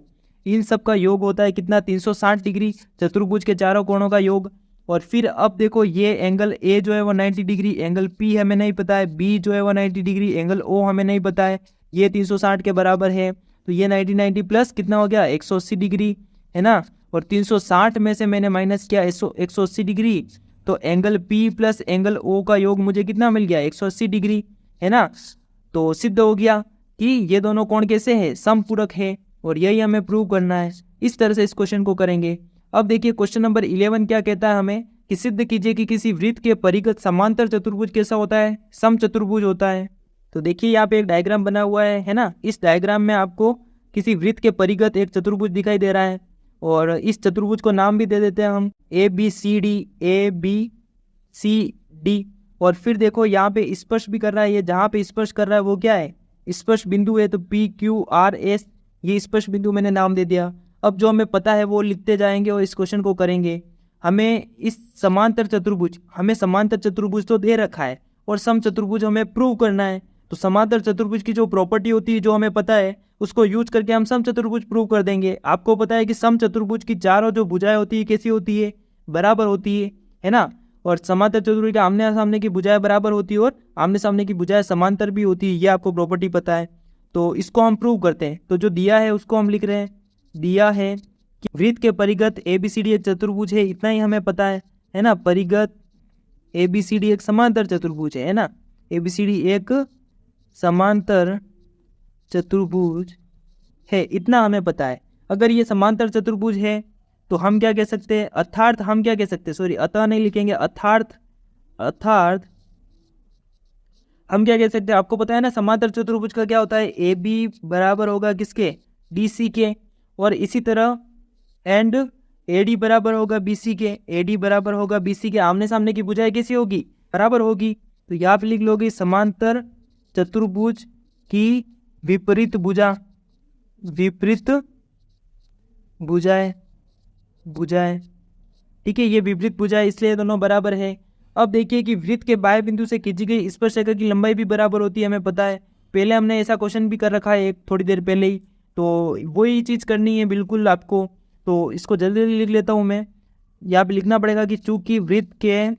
इन सब का योग होता है कितना, 360 डिग्री, चतुर्भुज के चारों कोणों का योग। और फिर अब देखो ये एंगल A जो है वो 90 डिग्री, एंगल P हमें नहीं पता है, B जो है वो 90 डिग्री, एंगल O हमें नहीं पता है, ये 360 के बराबर है। तो ये 90 प्लस कितना हो गया, 180 डिग्री, है ना, और 360 में से मैंने माइनस किया 180 डिग्री, तो angle P plus angle O का योग मुझे कितना मिल गया, 180 डिग्री, है ना। तो सिद्ध हो गया कि ये दोनों कोण कैसे हैं, समपूरक है, और यही हमें प्रूव करना है। इस तरह से इस क्वेश्चन को करेंगे। अब देखिए क्वेश्चन नंबर 11 क्या कहता है हमें कि सिद्ध कीजिए कि किसी वृत्त के परिगत समांतर चतुर्भुज कैसा होता है, समचतुर्भुज होता है। तो देखिए यहाँ पे एक डायग्राम बना हुआ है ना। इस डायग्राम में आपको किसी वृत्त के परिगत एक चतुर्भुज दिखाई दे रहा है, और इस चतुर्भुज को नाम भी दे देते हैं हम ABCD। और फिर देखो यहाँ पे स्पर्श भी कर रहा है, ये जहाँ पे स्पर्श कर रहा है वो क्या है, स्पर्श बिंदु है, तो PQRS ये स्पर्श बिंदु मैंने नाम दे दिया। अब जो हमें पता है वो लिखते जाएंगे और इस क्वेश्चन को करेंगे। हमें इस समांतर चतुर्भुज तो दे रखा है, और समचतुर्भुज हमें प्रूव करना है। तो समांतर चतुर्भुज की जो प्रॉपर्टी होती है, जो हमें पता है, उसको यूज करके हम समचतुर्भुज प्रूव कर देंगे। आपको पता है कि समचतुर्भुज की चारों जो भुजाएं होती है कैसी होती है, बराबर होती है ना। और समांतर चतुर्भुज के आमने सामने की भुजाएं बराबर होती है, और आमने सामने की भुजाएं समांतर भी होती है। ये आपको प्रॉपर्टी पता है, तो इसको हम प्रूव करते हैं। तो जो दिया है उसको हम लिख रहे हैं। दिया है कि वृत्त के परिगत ABCD एक चतुर्भुज है, इतना ही हमें पता है ना। परिगत ABCD एक समांतर चतुर्भुज है ना। ABCD एक समांतर चतुर्भुज है, इतना हमें पता है। अगर ये समांतर चतुर्भुज है तो हम क्या कह सकते हैं, अर्थात हम क्या कह सकते हैं, सॉरी अतः नहीं लिखेंगे, अर्थात हम क्या कह सकते हैं। आपको पता है ना समांतर चतुर्भुज का क्या होता है, AB बराबर होगा किसके, DC के, और इसी तरह एंड AD बराबर होगा BC के। AD बराबर होगा BC के, आमने सामने की भुजाएं कैसी होगी, बराबर होगी। तो यहाँ पे लिख लोगे समांतर चतुर्भुज की विपरीत भुजाएं, ठीक है। ये विपरीत भुजाएं इसलिए दोनों बराबर है। अब देखिए कि वृत्त के बाह्य बिंदु से खींची गई स्पर्शरेखा की लंबाई भी बराबर होती है, हमें पता है। पहले हमने ऐसा क्वेश्चन भी कर रखा है एक थोड़ी देर पहले ही, तो वही चीज़ करनी है बिल्कुल आपको। तो इसको जल्दी जल्दी लिख लेता हूँ मैं। यहाँ पे लिखना पड़ेगा कि चूंकि वृत्त के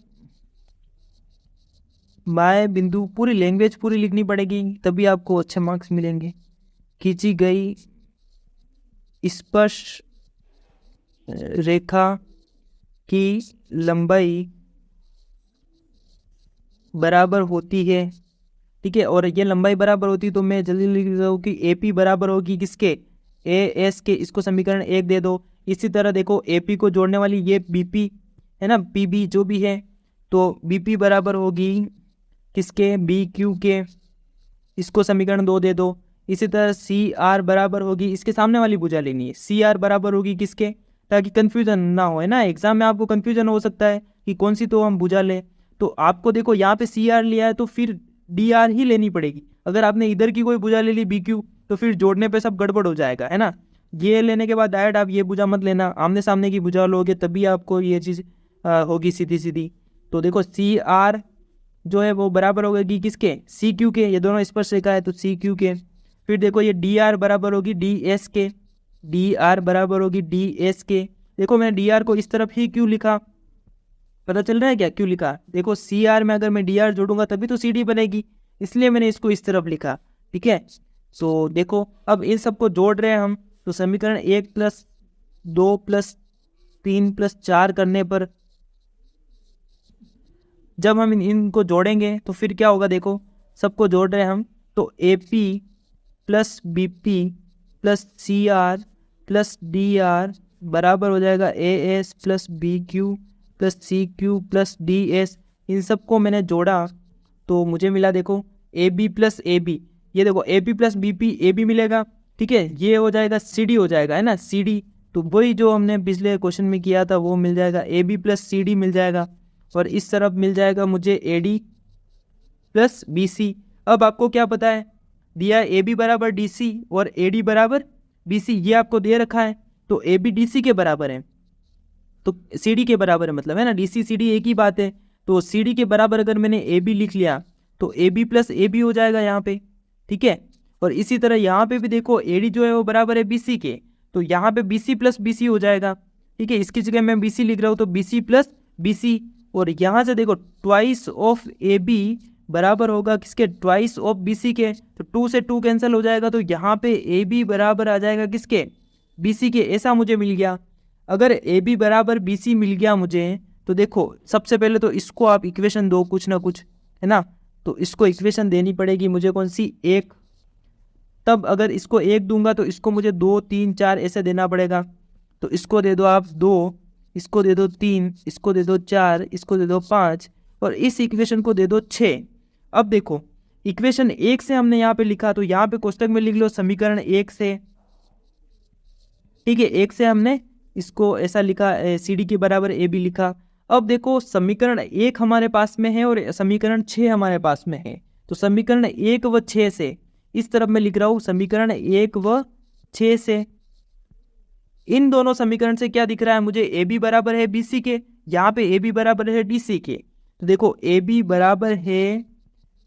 बाह्य बिंदु, पूरी लैंग्वेज पूरी लिखनी पड़ेगी तभी आपको अच्छे मार्क्स मिलेंगे। खींची गई स्पर्श रेखा की लंबाई बराबर होती है, ठीक है। और ये लंबाई बराबर होती है तो मैं जल्दी लिख देता हूँ कि AP बराबर होगी किसके, AS के। इसको समीकरण 1 दे दो। इसी तरह देखो AP को जोड़ने वाली ये BP है ना, PB जो भी है, तो BP बराबर होगी किसके, BQ के। इसको समीकरण 2 दे दो। इसी तरह CR बराबर होगी, इसके सामने वाली भुजा लेनी है, CR बराबर होगी किसके, ताकि कंफ्यूजन ना हो, है ना। एग्जाम में आपको कंफ्यूजन हो सकता है कि कौन सी तो हम भुजा लें। तो आपको देखो यहाँ पे CR लिया है तो फिर DR ही लेनी पड़ेगी। अगर आपने इधर की कोई भुजा ले ली BQ तो फिर जोड़ने पे सब गड़बड़ हो जाएगा, है ना। ये लेने के बाद डायरेक्ट आप ये भुजा मत लेना, आमने सामने की भुजा लोगे तभी आपको ये चीज़ होगी सीधी सीधी। तो देखो CR जो है वो बराबर होगी किसके, CQ के। ये दोनों स्पर्श रेखा है तो CQ के। फिर देखो ये DR बराबर होगी DS के, DR बराबर होगी DS के। देखो मैंने DR को इस तरफ ही क्यों लिखा, पता चल रहा है क्या क्यों लिखा। देखो CR में अगर मैं DR जोड़ूंगा तभी तो CD बनेगी, इसलिए मैंने इसको इस तरफ लिखा, ठीक है। तो देखो अब इन सबको जोड़ रहे हैं हम, तो समीकरण 1 + 2 + 3 + 4 करने पर जब हम इनको जोड़ेंगे तो फिर क्या होगा, देखो सबको जोड़ रहे हैं हम, तो AP + BP + CR + DR बराबर हो जाएगा AS + BQ + CQ + DS। इन सबको मैंने जोड़ा तो मुझे मिला देखो AB + AB। ये देखो AP + BP AB मिलेगा, ठीक है। ये हो जाएगा CD हो जाएगा, है ना, CD। तो वही जो हमने पिछले क्वेश्चन में किया था वो मिल जाएगा, AB + CD मिल जाएगा। और इस तरफ मिल जाएगा मुझे AD + BC। अब आपको क्या पता है, दिया है AB बराबर DC और AD बराबर BC, ये आपको दे रखा है। तो AB DC के बराबर है तो CD के बराबर है, मतलब है ना, DC CD एक ही बात है। तो CD के बराबर अगर मैंने AB लिख लिया तो AB + AB हो जाएगा यहाँ पे, ठीक है। और इसी तरह यहाँ पे भी देखो AD जो है वो बराबर है BC के, तो यहाँ पे BC + BC हो जाएगा, ठीक है। इसकी जगह मैं BC लिख रहा हूँ तो BC + BC। और यहाँ से देखो ट्वाइस ऑफ AB बराबर होगा किसके, ट्वाइस ऑफ BC के। तो 2 से 2 कैंसिल हो जाएगा, तो यहाँ पे AB बराबर आ जाएगा किसके, BC के। ऐसा मुझे मिल गया। अगर AB बराबर BC मिल गया मुझे, तो देखो सबसे पहले तो इसको आप इक्वेशन दो कुछ ना कुछ, है ना। तो इसको इक्वेशन देनी पड़ेगी मुझे, कौन सी, एक तब अगर इसको 1 दूंगा तो इसको मुझे 2 3 4 ऐसे देना पड़ेगा। तो इसको दे दो आप 2, इसको दे दो 3, इसको दे दो 4, इसको दे दो 5 और इस इक्वेशन को दे दो 6। अब देखो इक्वेशन 1 से हमने यहाँ पे लिखा तो यहाँ पे कोष्टक में लिख लो समीकरण 1 से, ठीक है। 1 से हमने इसको ऐसा लिखा, सी डी के बराबर ए बी लिखा। अब देखो समीकरण 1 हमारे पास में है और समीकरण 6 हमारे पास में है। तो समीकरण 1 व 6 से इस तरफ मैं लिख रहा हूँ समीकरण 1 व 6 से, इन दोनों समीकरण से क्या दिख रहा है मुझे, ए बी बराबर है बी सी के, यहाँ पे ए बी बराबर है डी सी के। तो देखो ए बी बराबर है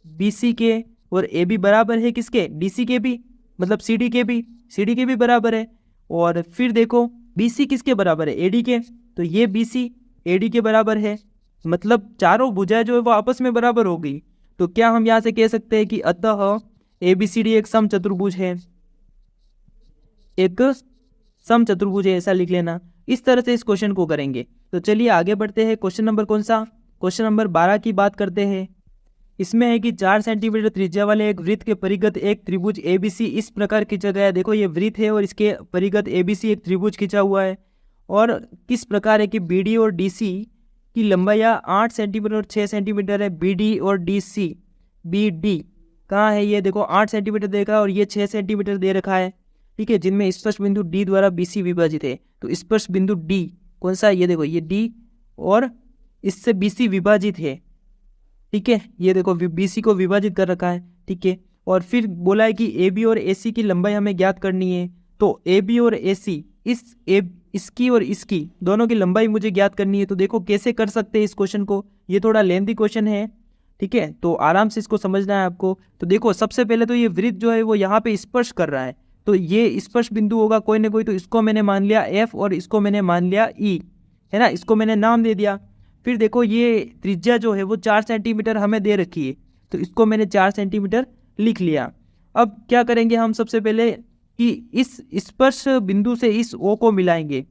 बी सी के और ए बी बराबर है किसके, डी सी के भी, मतलब सी डी के भी बराबर है। और फिर देखो बी सी किसके बराबर है, ए डी के, तो ये बी सी ए डी के बराबर है, मतलब चारों भुजाएं जो है वो आपस में बराबर हो गई। तो क्या हम यहाँ से कह सकते हैं कि अतः ए बी सी डी एक समचतुर्भुज है, एक समचतुर्भुज है, ऐसा लिख लेना। इस तरह से इस क्वेश्चन को करेंगे। तो चलिए आगे बढ़ते हैं। क्वेश्चन नंबर कौन सा, क्वेश्चन नंबर 12 की बात करते हैं। इसमें है कि 4 सेंटीमीटर त्रिज्या वाले एक वृत्त के परिगत एक त्रिभुज एबीसी इस प्रकार खींचा गया है। देखो ये वृत्त है और इसके परिगत एबीसी एक त्रिभुज खींचा हुआ है और किस प्रकार है कि बीडी और डीसी की लंबाई 8 सेंटीमीटर और 6 सेंटीमीटर है। बीडी और डीसी, बीडी कहाँ है, ये देखो 8 सेंटीमीटर दे रखा है और ये 6 सेंटीमीटर दे रखा है, ठीक है, जिनमें स्पर्श बिंदु डी द्वारा बीसी विभाजित है। तो स्पर्श बिंदु डी कौन सा है, ये देखो ये डी और इससे बीसी विभाजित है, ठीक है, ये देखो बीसी को विभाजित कर रखा है, ठीक है। और फिर बोला है कि ए बी और ए सी की लंबाई हमें ज्ञात करनी है। तो ए बी और ए सी इसकी और इसकी दोनों की लंबाई मुझे ज्ञात करनी है। तो देखो कैसे कर सकते हैं इस क्वेश्चन को, ये थोड़ा लेंथी क्वेश्चन है, ठीक है, तो आराम से इसको समझना है आपको। तो देखो सबसे पहले तो ये वृत्त जो है वो यहाँ पे स्पर्श कर रहा है, तो ये स्पर्श बिंदु होगा कोई ना कोई, तो इसको मैंने मान लिया एफ और इसको मैंने मान लिया ई, है ना, इसको मैंने नाम दे दिया। फिर देखो ये त्रिज्या जो है वो 4 सेंटीमीटर हमें दे रखी है, तो इसको मैंने 4 सेंटीमीटर लिख लिया। अब क्या करेंगे हम, सबसे पहले कि इस स्पर्श बिंदु से इस ओ को मिलाएंगे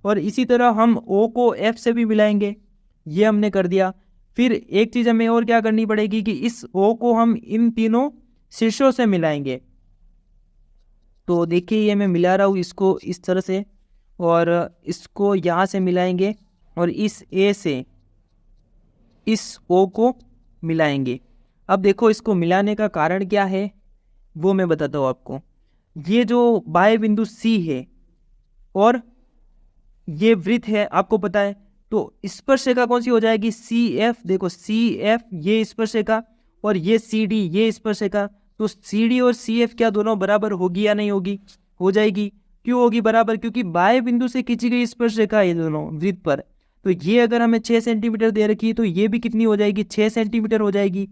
और इसी तरह हम ओ को एफ से भी मिलाएंगे, ये हमने कर दिया। फिर एक चीज़ हमें और क्या करनी पड़ेगी कि इस ओ को हम इन तीनों शीर्षों से मिलाएंगे। तो देखिए ये मैं मिला रहा हूँ इसको इस तरह से और इसको यहाँ से मिलाएंगे और इस ए से इस ओ को मिलाएंगे। अब देखो इसको मिलाने का कारण क्या है वो मैं बताता हूँ आपको। ये जो बाह्य बिंदु सी है और ये वृत्त है आपको पता है, तो स्पर्शरेखा कौन सी हो जाएगी, सी एफ, देखो सी एफ ये स्पर्शरेखा और ये सी डी ये स्पर्शरेखा। तो सी डी और सी एफ क्या दोनों बराबर होगी या नहीं होगी, हो जाएगी। क्यों होगी बराबर, क्योंकि बाह्य बिंदु से खींची गई स्पर्शरेखा है दोनों वृत्त पर। तो ये अगर हमें 6 सेंटीमीटर दे रखी है तो ये भी कितनी हो जाएगी, 6 सेंटीमीटर हो जाएगी।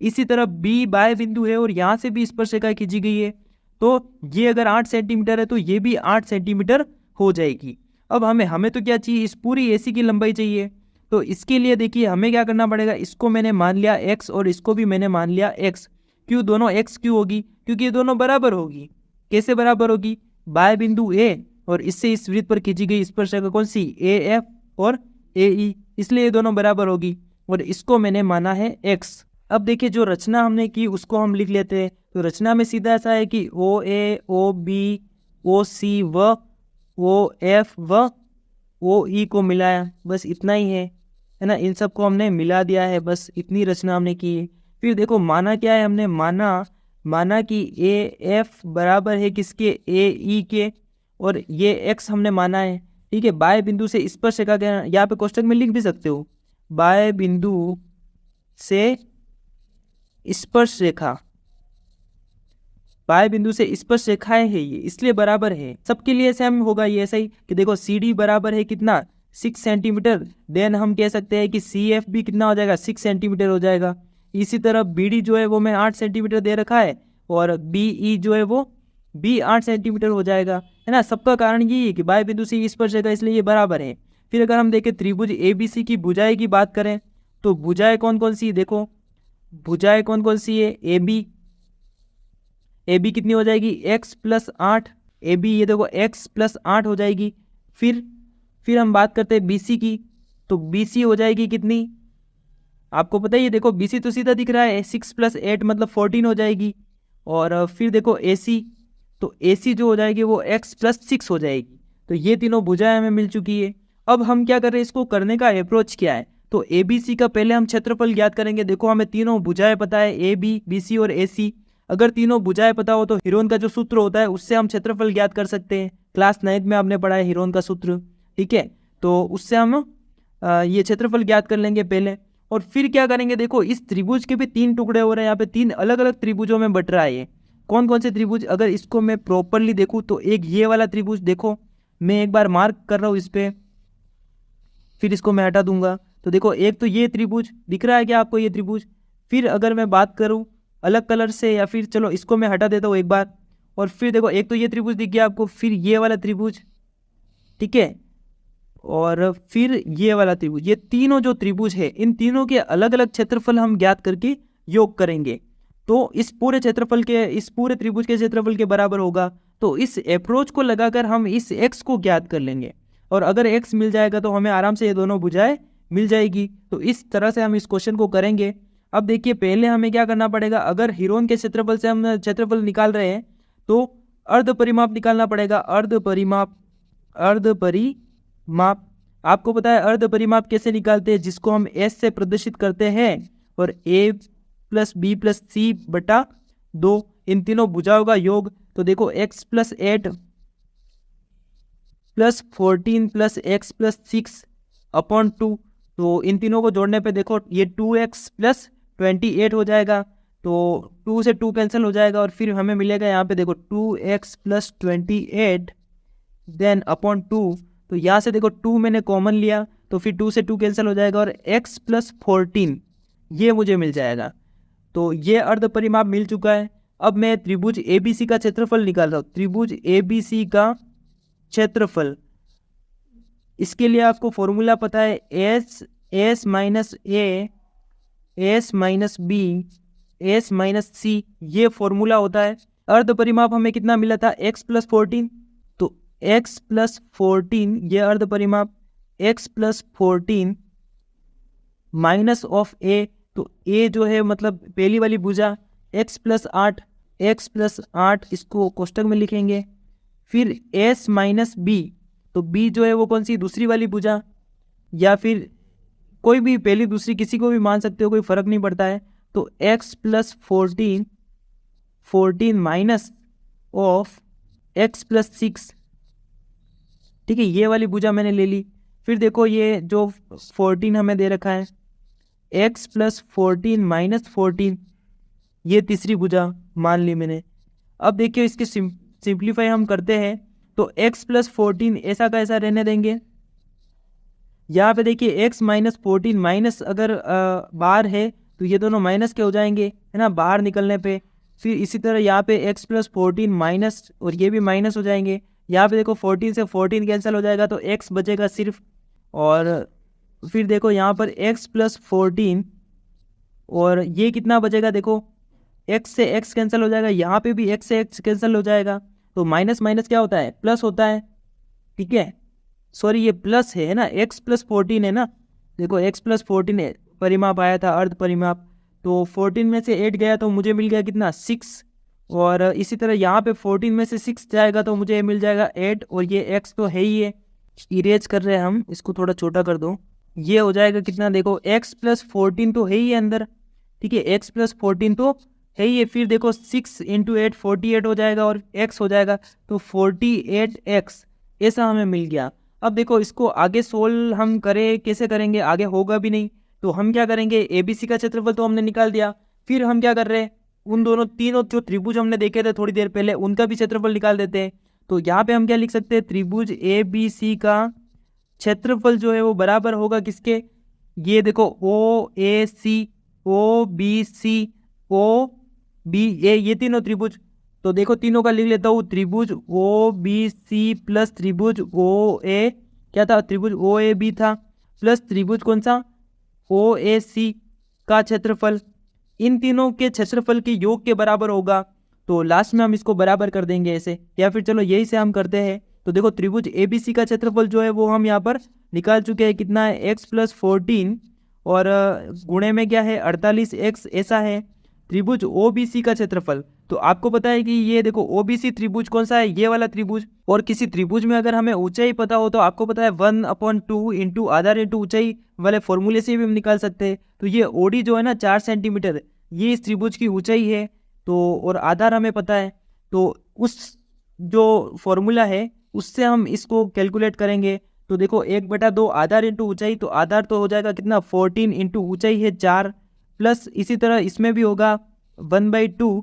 इसी तरह बी बाह्य बिंदु है और यहाँ से भी स्पर्शरेखा खींची गई है, तो ये अगर 8 सेंटीमीटर है तो ये भी 8 सेंटीमीटर हो जाएगी। अब हमें तो क्या चाहिए, इस पूरी एसी की लंबाई चाहिए। तो इसके लिए देखिए हमें क्या करना पड़ेगा, इसको मैंने मान लिया x और इसको भी मैंने मान लिया x। क्यों दोनों x क्यों होगी, क्योंकि ये दोनों बराबर होगी। कैसे बराबर होगी, बाह्य बिंदु ए और इससे इस वृत्त पर खींची गई स्पर्शरेखा कौन सी, ए एफ और ए ई, इसलिए ये दोनों बराबर होगी और इसको मैंने माना है x। अब देखिए जो रचना हमने की उसको हम लिख लेते हैं। तो रचना में सीधा ऐसा है कि ओ ए ओ बी ओ सी व ओ एफ व ओ ई को मिलाया, बस इतना ही है ना, इन सब को हमने मिला दिया है, बस इतनी रचना हमने की है। फिर देखो माना क्या है, हमने माना कि ए एफ बराबर है किसके, ए ई के, और ये एक्स हमने माना है, ठीक है। बाह्य बिंदु से स्पर्शरेखा क्या, यहाँ पे कोष्टक में लिख भी सकते हो, बाह्य बिंदु से स्पर्शरेखा, बाह्य बिंदु से स्पर्श रेखाएं है ये, इसलिए बराबर है। सबके लिए सेम होगा ये ऐसा ही कि देखो सी डी बराबर है कितना, 6 सेंटीमीटर। देन हम कह सकते हैं कि सी एफ भी कितना हो जाएगा, 6 सेंटीमीटर हो जाएगा। इसी तरह बी डी जो है वो मैं 8 सेंटीमीटर दे रखा है और बी ई जो है वो भी 8 सेंटीमीटर हो जाएगा, है ना। सबका कारण यही है कि बाह्य बिंदु से स्पर्श रेखा, इसलिए ये बराबर है। फिर अगर हम देखें त्रिभुज ए बी सी की भुजाएं की बात करें तो भुजाएं कौन कौन सी, देखो भुजाएं कौन कौन सी है, ए बी कितनी हो जाएगी, x + 8, ए बी ये देखो x + 8 हो जाएगी। फिर हम बात करते हैं बी सी की, तो बी सी हो जाएगी कितनी, आपको पता ही है, देखो बी सी तो सीधा दिख रहा है, 6 + 8 मतलब 14 हो जाएगी। और फिर देखो AC, तो AC जो हो जाएगी वो x+6 हो जाएगी। तो ये तीनों भुजाएं हमें मिल चुकी है। अब हम क्या कर रहे हैं, इसको करने का अप्रोच क्या है, तो ABC का पहले हम क्षेत्रफल ज्ञात करेंगे। देखो हमें तीनों भुजाएं पता है, AB, BC और AC। अगर तीनों भुजाएं पता हो तो हीरोन का जो सूत्र होता है उससे हम क्षेत्रफल ज्ञात कर सकते हैं। क्लास 9 में आपने पढ़ा है हीरोन का सूत्र, ठीक है। तो उससे हम ये क्षेत्रफल ज्ञात कर लेंगे पहले, और फिर क्या करेंगे, देखो इस त्रिभुज के भी 3 टुकड़े हो रहे हैं, यहाँ पे 3 अलग अलग त्रिभुजों में बट रहा है ये। कौन कौन से त्रिभुज, अगर इसको मैं प्रॉपरली देखूँ तो एक ये वाला त्रिभुज, देखो मैं एक बार मार्क कर रहा हूँ इस पे, फिर इसको मैं हटा दूंगा। तो देखो एक तो ये त्रिभुज दिख रहा है क्या आपको, ये त्रिभुज। फिर अगर मैं बात करूँ अलग कलर से, या फिर चलो इसको मैं हटा देता हूँ एक बार, और फिर देखो एक तो ये त्रिभुज दिख गया आपको, फिर ये वाला त्रिभुज, ठीक है, और फिर ये वाला त्रिभुज। ये तीनों जो त्रिभुज है, इन तीनों के अलग अलग क्षेत्रफल हम ज्ञात करके योग करेंगे, तो इस पूरे क्षेत्रफल के, इस पूरे त्रिभुज के क्षेत्रफल के बराबर होगा। तो इस अप्रोच को लगाकर हम इस x को ज्ञात कर लेंगे, और अगर x मिल जाएगा तो हमें आराम से ये दोनों भुजाएं मिल जाएगी। तो इस तरह से हम इस क्वेश्चन को करेंगे। अब देखिए पहले हमें क्या करना पड़ेगा, अगर हीरोन के क्षेत्रफल से हम क्षेत्रफल निकाल रहे हैं तो अर्ध परिमाप निकालना पड़ेगा। अर्ध परिमाप, अर्ध परिमाप, आपको पता है अर्ध परिमाप कैसे निकालते हैं, जिसको हम s से प्रदर्शित करते हैं, और a+b+c/2 इन तीनों भुजाओं का योग। तो देखो x+8 +14 +x+6/2, तो इन तीनों को जोड़ने पे देखो ये 2x + 28 हो जाएगा। तो 2 से 2 कैंसिल हो जाएगा, और फिर हमें मिलेगा यहाँ पे देखो 2x + 28 देन अपॉन 2। तो यहाँ से देखो 2 मैंने कॉमन लिया, तो फिर 2 से 2 कैंसिल हो जाएगा, और x + 14 ये मुझे मिल जाएगा। तो ये अर्ध परिमाप मिल चुका है। अब मैं त्रिभुज ABC का क्षेत्रफल निकाल रहा हूँ। त्रिभुज ABC का क्षेत्रफल, इसके लिए आपको फॉर्मूला पता है, S - A S - B S - C, ये फॉर्मूला होता है। अर्ध परिमाप हमें कितना मिला था, x + 14, तो x + 14 ये अर्ध परिमाप, x + 14 माइनस ऑफ a, तो a जो है मतलब पहली वाली भुजा, x + 8, x + 8 इसको कोष्टक में लिखेंगे। फिर s - b, तो b जो है वो कौन सी, दूसरी वाली भुजा, या फिर कोई भी पहली दूसरी किसी को भी मान सकते हो, कोई फर्क नहीं पड़ता है। तो x + 14 माइनस ऑफ x + 6, ठीक है, ये वाली भुजा मैंने ले ली। फिर देखो ये जो 14 हमें दे रखा है, x + 14 - 14, ये तीसरी भुजा मान ली मैंने। अब देखिए इसके सिंप्लीफाई हम करते हैं, तो x + 14 ऐसा का ऐसा रहने देंगे। यहाँ पे देखिए x - 14 माइनस अगर बाहर है तो ये दोनों माइनस के हो जाएंगे, है ना, बाहर निकलने पे। फिर इसी तरह यहाँ पे x + 14 माइनस, और ये भी माइनस हो जाएंगे। यहाँ पे देखो 14 से 14 कैंसिल हो जाएगा, तो x बचेगा सिर्फ। और फिर देखो यहाँ पर x + 14, और ये कितना बचेगा, देखो x से x कैंसिल हो जाएगा, यहाँ पे भी x से x कैंसिल हो जाएगा। तो माइनस माइनस क्या होता है, प्लस होता है, ठीक है। सॉरी ये प्लस है ना, x + 14 है ना, देखो x + 14 है, परिमाप आया था अर्ध परिमाप। तो 14 में से 8 गया तो मुझे मिल गया कितना, 6। और इसी तरह यहाँ पे 14 में से 6 जाएगा तो मुझे मिल जाएगा 8, और ये x तो है ही है, इरेज कर रहे हैं हम, इसको थोड़ा छोटा कर दो। ये हो जाएगा कितना, देखो x + 14 तो है ही है अंदर, ठीक है, x + 14 तो है ही है। फिर देखो 6 × 8 48 हो जाएगा, और x हो जाएगा, तो 48x ऐसा हमें मिल गया। अब देखो इसको आगे सोल्व हम करें, कैसे करेंगे, आगे होगा भी नहीं। तो हम क्या करेंगे, ABC का क्षेत्रफल तो हमने निकाल दिया, फिर हम क्या कर रहे हैं, उन दोनों तीनों जो त्रिभुज हमने देखे थे थोड़ी देर पहले, उनका भी क्षेत्रफल निकाल देते हैं। तो यहाँ पे हम क्या लिख सकते हैं, त्रिभुज ABC का क्षेत्रफल जो है वो बराबर होगा किसके, ये देखो OAC OBC OBA, ये तीनों त्रिभुज। तो देखो तीनों का लिख लेता हूँ, त्रिभुज OBC प्लस त्रिभुज OA, क्या था, त्रिभुज OAB था, प्लस त्रिभुज कौन सा, OAC का क्षेत्रफल, इन तीनों के क्षेत्रफल के योग के बराबर होगा। तो लास्ट में हम इसको बराबर कर देंगे ऐसे, या फिर चलो यही से हम करते हैं। तो देखो त्रिभुज ABC का क्षेत्रफल जो है वो हम यहाँ पर निकाल चुके हैं, कितना है, x + 14 और गुणे में क्या है 48x ऐसा है। त्रिभुज OBC का क्षेत्रफल, तो आपको पता है कि ये देखो ओबीसी त्रिभुज कौन सा है, ये वाला त्रिभुज। और किसी त्रिभुज में अगर हमें ऊंचाई पता हो तो आपको पता है 1/2 इंटू आधार इंटू ऊंचाई वाले फॉर्मूले से भी हम निकाल सकते हैं। तो ये ओडी जो है ना 4 सेंटीमीटर, ये इस त्रिभुज की ऊंचाई है। तो और आधार हमें पता है, तो उस जो फॉर्मूला है उससे हम इसको कैलकुलेट करेंगे। तो देखो 1/2 आधार इंटू ऊंचाई, तो आधार तो हो जाएगा कितना 14 इंटू ऊंचाई है 4, प्लस इसी तरह इसमें भी होगा 1/2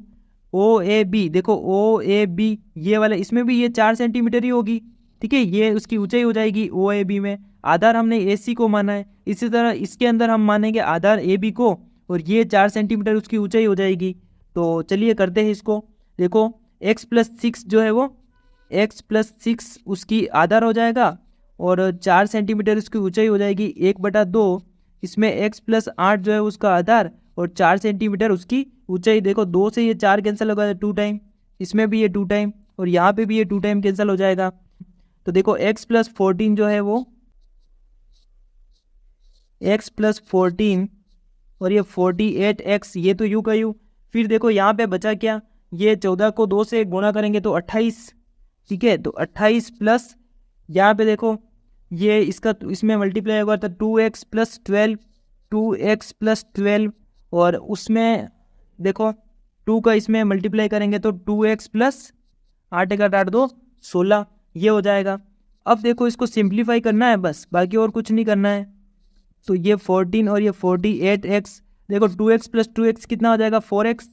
ओ ए बी। देखो ओ ए बी ये वाला, इसमें भी ये 4 सेंटीमीटर ही होगी, ठीक है, ये उसकी ऊंचाई हो जाएगी ओ ए बी में। आधार हमने ए सी को माना है, इसी तरह इसके अंदर हम मानेंगे आधार ए बी को, और ये 4 सेंटीमीटर उसकी ऊंचाई हो जाएगी। तो चलिए करते हैं इसको। देखो x+6 जो है वो x+6 उसकी आधार हो जाएगा, और 4 सेंटीमीटर उसकी ऊंचाई हो जाएगी 1/2, इसमें x+8 जो है उसका आधार, और 4 सेंटीमीटर उसकी ऊंचाई। देखो 2 से ये 4 कैंसिल हो गया 2 टाइम, इसमें भी ये 2 टाइम, और यहाँ पे भी ये 2 टाइम कैंसिल हो जाएगा। तो देखो x+14 जो है वो x+14 और ये 48x, ये तो यू का यू। फिर देखो यहाँ पे बचा क्या, ये 14 को 2 से गुणा करेंगे तो 28, ठीक है। तो 28 प्लस यहाँ पे देखो ये इसका इसमें मल्टीप्लाई होगा तो 2x+12, 2x+12, और उसमें देखो 2 का इसमें मल्टीप्लाई करेंगे तो 2x+8 का 8 2 16, ये हो जाएगा। अब देखो इसको सिंप्लीफाई करना है बस, बाकी और कुछ नहीं करना है। तो ये 14 और ये 48x, देखो 2x+2x कितना हो जाएगा 4x,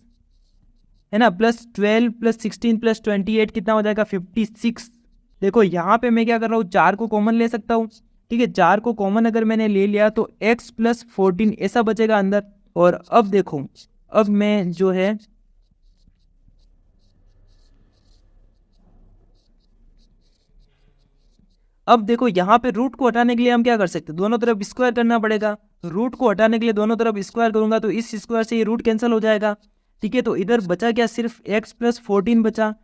है ना, प्लस 12 प्लस 16 प्लस 28 कितना हो जाएगा 56। देखो यहाँ पे मैं क्या कर रहा हूँ, 4 को कॉमन ले सकता हूँ, ठीक है। 4 को कॉमन अगर मैंने ले लिया तो x+14 ऐसा बचेगा अंदर। और अब देखो, अब मैं जो है अब देखो यहाँ पे रूट को हटाने के लिए हम क्या कर सकते हैं, दोनों तरफ स्क्वायर करना पड़ेगा। रूट को हटाने के लिए दोनों तरफ स्क्वायर करूंगा तो इस स्क्वायर से ये रूट कैंसिल हो जाएगा, ठीक है। तो इधर बचा क्या, सिर्फ x+14 बचा,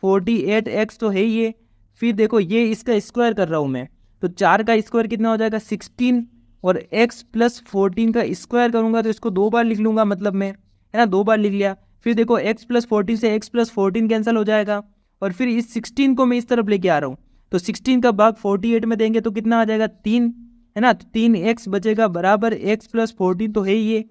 48x तो है ही ये। फिर देखो ये इसका स्क्वायर कर रहा हूँ मैं, तो 4 का स्क्वायर कितना हो जाएगा 16, और x+14 का स्क्वायर करूंगा तो इसको 2 बार लिख लूंगा, मतलब मैं, है ना, 2 बार लिख लिया। फिर देखो x+14 से x+14 कैंसिल हो जाएगा, और फिर इस 16 को मैं इस तरफ लेके आ रहा हूँ, तो 16 का भाग 48 में देंगे तो कितना आ जाएगा 3, है ना। तो 3x बचेगा बराबर x+14 तो है ही ये।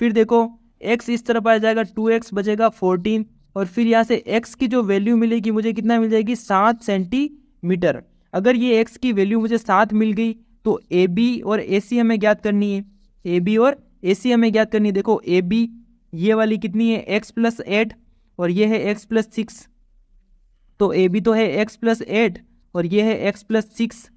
फिर देखो x इस तरफ आ जाएगा 2x बचेगा 14, और फिर यहाँ से x की जो वैल्यू मिलेगी मुझे कितना मिल जाएगी 7 सेंटीमीटर। अगर ये x की वैल्यू मुझे 7 मिल गई तो AB और AC हमें ज्ञात करनी है, AB और AC हमें ज्ञात करनी है। देखो AB ये वाली कितनी है x+8, और ये है x+6, तो AB तो है x+8 और ये है x+6,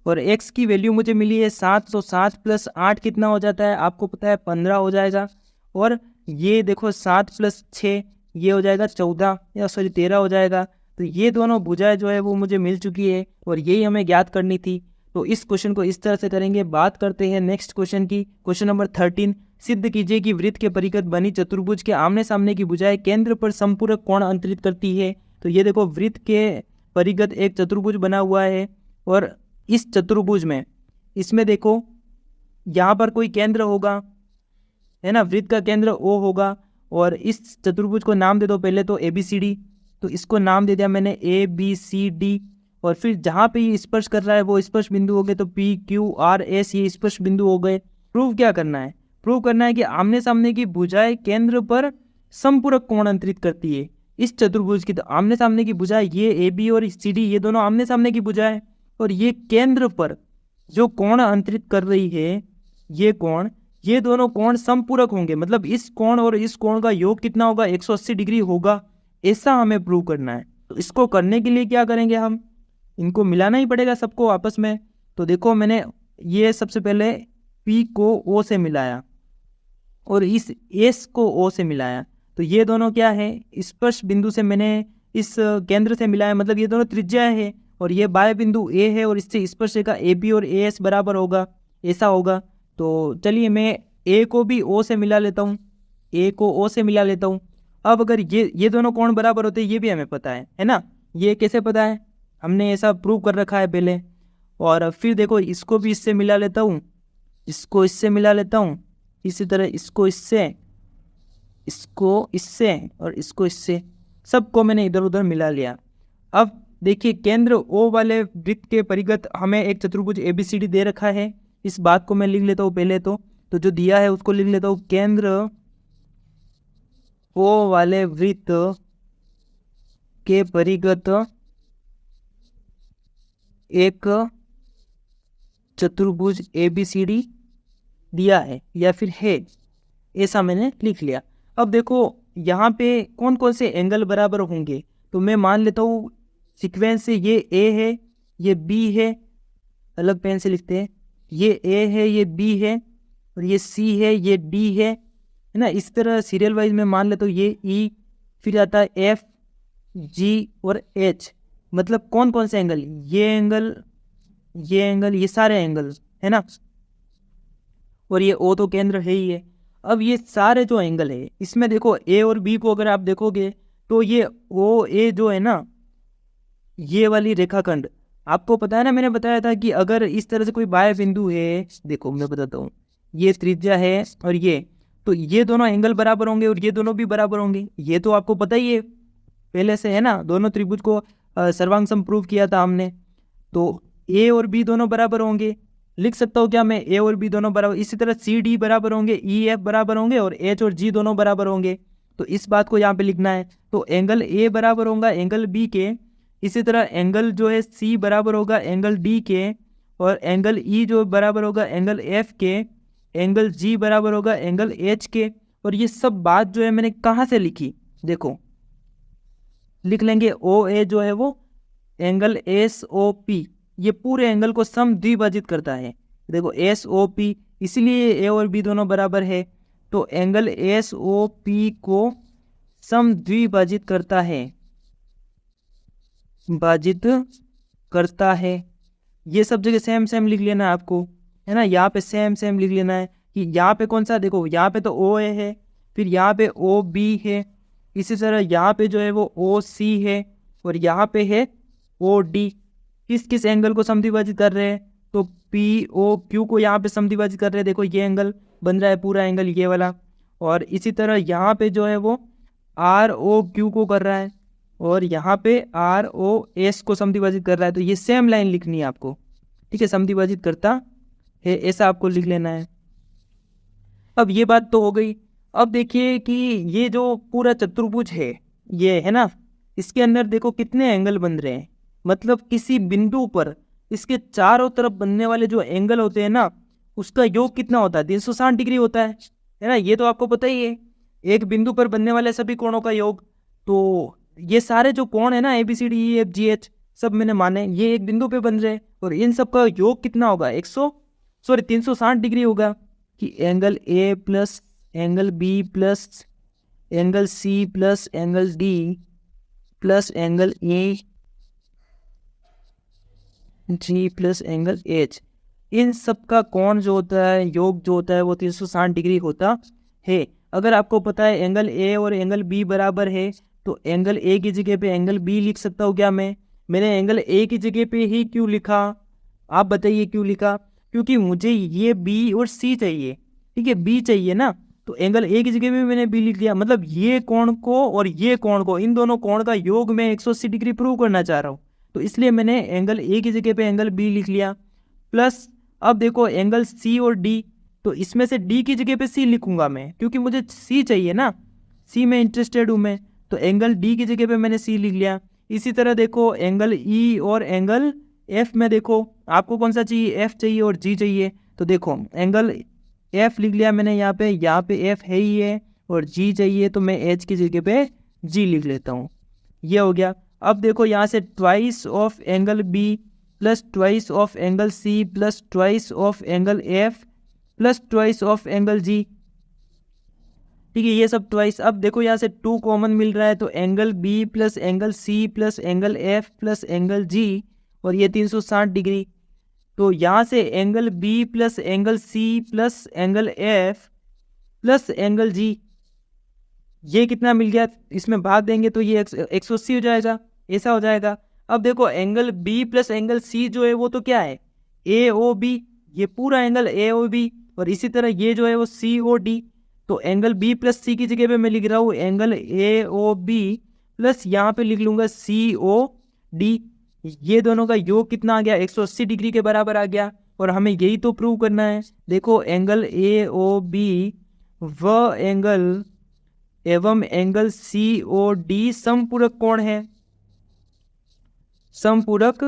और x की वैल्यू मुझे मिली है 7, तो 7 + 8 कितना हो जाता है आपको पता है 15 हो जाएगा। और ये देखो 7 + 6 ये हो जाएगा 14 या सॉरी 13 हो जाएगा। तो ये दोनों भुजाएं जो है वो मुझे मिल चुकी है, और यही हमें ज्ञात करनी थी। तो इस क्वेश्चन को इस तरह से करेंगे। बात करते हैं नेक्स्ट क्वेश्चन की। क्वेश्चन नंबर 13, सिद्ध कीजिए कि वृत्त के परिगत बनी चतुर्भुज के आमने सामने की भुजाएं केंद्र पर संपूरक कोण अंतरित करती है। तो ये देखो वृत्त के परिगत एक चतुर्भुज बना हुआ है, और इस चतुर्भुज में इसमें देखो यहाँ पर कोई केंद्र होगा, है ना, वृत्त का केंद्र O होगा, और इस चतुर्भुज को नाम दे दो पहले तो ABCD। तो इसको नाम दे दिया मैंने ABCD, और फिर जहाँ पे ये स्पर्श कर रहा है वो स्पर्श बिंदु हो गए, तो PQRS ये स्पर्श बिंदु हो गए। प्रूव क्या करना है, प्रूव करना है कि आमने सामने की भुजाएं केंद्र पर संपूरक कोण अंतरित करती है। इस चतुर्भुज की तो आमने सामने की भुजाएं ये AB और CD ये दोनों आमने सामने की भुजाएं, और ये केंद्र पर जो कोण अंतरित कर रही है ये कोण, ये दोनों कोण संपूरक होंगे, मतलब इस कोण और इस कोण का योग कितना होगा 180 डिग्री होगा, ऐसा हमें प्रूव करना है। तो इसको करने के लिए क्या करेंगे, हम इनको मिलाना ही पड़ेगा सबको आपस में। तो देखो मैंने ये सबसे पहले P को O से मिलाया और इस S को O से मिलाया, तो ये दोनों क्या है स्पर्श बिंदु से मैंने इस केंद्र से मिलाया, मतलब ये दोनों त्रिज्या है, और ये बाह्य बिंदु A है, और इससे स्पर्श रेखा AB और AS बराबर होगा, ऐसा होगा। तो चलिए मैं A को भी O से मिला लेता हूँ, A को O से मिला लेता हूँ। अब अगर ये दोनों कोण बराबर होते हैं ये भी हमें पता है ना, ये कैसे पता है, हमने ऐसा प्रूव कर रखा है पहले। और फिर देखो इसको भी इससे मिला लेता हूँ, इसको इससे मिला लेता हूँ, इसी तरह इसको इससे, इसको इससे और इसको इससे, सबको मैंने इधर उधर मिला लिया। अब देखिए केंद्र ओ वाले वृत्त के परिगत हमें एक चतुर्भुज ABCD दे रखा है। इस बात को मैं लिख लेता हूँ पहले तो जो दिया है उसको लिख लेता हूँ, केंद्र ओ वाले वृत्त के परिगत एक चतुर्भुज ABCD दिया है या फिर है, ऐसा मैंने लिख लिया। अब देखो यहाँ पे कौन कौन से एंगल बराबर होंगे, तो मैं मान लेता हूँ सीक्वेंस से ये A है, ये B है, अलग पेन से लिखते हैं, ये A है, ये B है, और ये C है, ये D है ना। इस तरह सीरियल वाइज में मान लेता हूँ ये E, फिर आता है F, G और H। मतलब कौन कौन से एंगल, ये एंगल, ये एंगल, ये सारे एंगल है ना, और ये O तो केंद्र है ही है। अब ये सारे जो एंगल है इसमें देखो A और B को अगर आप देखोगे तो ये OA जो है ना, ये वाली रेखाखंड, आपको पता है ना, मैंने बताया था कि अगर इस तरह से कोई बाह्य बिंदु है, देखो मैं बताता हूँ, ये त्रिज्या है और ये, तो ये दोनों एंगल बराबर होंगे और ये दोनों भी बराबर होंगे। ये तो आपको पता ही है पहले से है ना, दोनों त्रिभुज को सर्वांग सम प्रूव किया था हमने। तो A और B दोनों बराबर होंगे, लिख सकता हूँ क्या मैं, A और B दोनों बराबर। इसी तरह CD बराबर होंगे, EF बराबर होंगे और H और G दोनों बराबर होंगे। तो इस बात को यहाँ पे लिखना है। तो एंगल A बराबर होगा एंगल B के, इसी तरह एंगल जो है C बराबर होगा एंगल D के, और एंगल E जो बराबर होगा एंगल F के, एंगल G बराबर होगा एंगल H के। और ये सब बात जो है मैंने कहाँ से लिखी, देखो लिख लेंगे OA जो है वो एंगल SOP, ये पूरे एंगल को सम द्विभाजित करता है। देखो SOP, इसलिए A और B दोनों बराबर है, तो एंगल SOP को सम द्विभाजित करता है, भाजित करता है। ये सब जगह सेम सेम लिख लेना है आपको, है ना, यहाँ पे सेम सेम लिख लेना है कि यहाँ पे कौन सा, देखो यहाँ पे तो OA है, फिर यहाँ पे OB है, इसी तरह यहाँ पे जो है वो OC है, और यहाँ पे है OD। किस किस एंगल को समद्विभाजित कर रहे हैं, तो POQ को यहाँ पे समद्विभाजित कर रहे हैं। देखो ये एंगल बन रहा है पूरा एंगल ये वाला, और इसी तरह यहाँ पे जो है वो ROQ को कर रहा है, और यहाँ पे ROS को समद्विभाजित कर रहा है। तो ये सेम लाइन लिखनी है आपको, ठीक है, समद्विभाजित करता है ऐसा आपको लिख लेना है। अब ये बात तो हो गई। अब देखिए कि ये जो पूरा चतुर्भुज है ये है ना, इसके अंदर देखो कितने एंगल बन रहे हैं, मतलब किसी बिंदु पर इसके चारों तरफ बनने वाले जो एंगल होते हैं ना, उसका योग कितना होता है, 360 डिग्री होता है ना। ये तो आपको पता ही है, एक बिंदु पर बनने वाले सभी कोणों का योग। तो ये सारे जो कोण है ना ABCDEFGH सब मैंने माने, ये एक बिंदु पे बन रहे हैं, और इन सब का योग कितना होगा, 360 डिग्री होगा। कि angle A plus angle B plus angle C plus angle D plus angle A G plus angle H, इन सब का कोण जो होता है, योग जो होता है वो 360 डिग्री होता है। अगर आपको पता है एंगल A और एंगल B बराबर है, तो एंगल A की जगह पे एंगल B लिख सकता हूँ क्या मैंने एंगल A की जगह पे ही क्यों लिखा, आप बताइए क्यों लिखा, क्योंकि मुझे ये B और C चाहिए, ठीक है, B चाहिए ना, तो एंगल A की जगह पे मैंने B लिख लिया। मतलब ये कोण को और ये कोण को, इन दोनों कोण का योग मैं 180 डिग्री प्रूव करना चाह रहा हूँ, तो इसलिए मैंने एंगल A की जगह पे एंगल B लिख लिया। प्लस अब देखो एंगल C और D, तो इसमें से D की जगह पे C लिखूंगा मैं, क्योंकि मुझे C चाहिए ना, C में इंटरेस्टेड हूँ मैं, तो एंगल D की जगह पे मैंने C लिख लिया। इसी तरह देखो एंगल E और एंगल F में, देखो आपको कौन सा चाहिए, F चाहिए और G चाहिए, तो देखो एंगल F लिख लिया मैंने यहाँ पे F है ही है, और G चाहिए तो मैं H की जगह पे G लिख लेता हूँ, ये हो गया। अब देखो यहाँ से twice of angle B plus twice of angle C plus twice of angle F plus twice of angle G, ठीक है, ये सब ट्वाइस। अब देखो यहाँ से 2 कॉमन मिल रहा है, तो angle B plus angle C plus angle F plus angle G, और ये 360 डिग्री। तो यहाँ से angle B plus angle C plus angle F plus angle G, ये कितना मिल गया, इसमें भाग देंगे तो ये 180 हो जाएगा, ऐसा हो जाएगा। अब देखो angle B plus angle C जो है वो तो क्या है, AOB, ये पूरा एंगल AOB, और इसी तरह ये जो है वो COD, तो एंगल बी प्लस सी की जगह पे मैं लिख रहा हूँ angle A O B plus यहाँ पे लिख लूंगा सी ओ डी। ये दोनों का योग कितना आ गया, 180 डिग्री के बराबर आ गया। और हमें यही तो प्रूव करना है। देखो एंगल ए ओ बी व एंगल एवं एंगल सी ओ डी समपूरक कोण है, समपूरक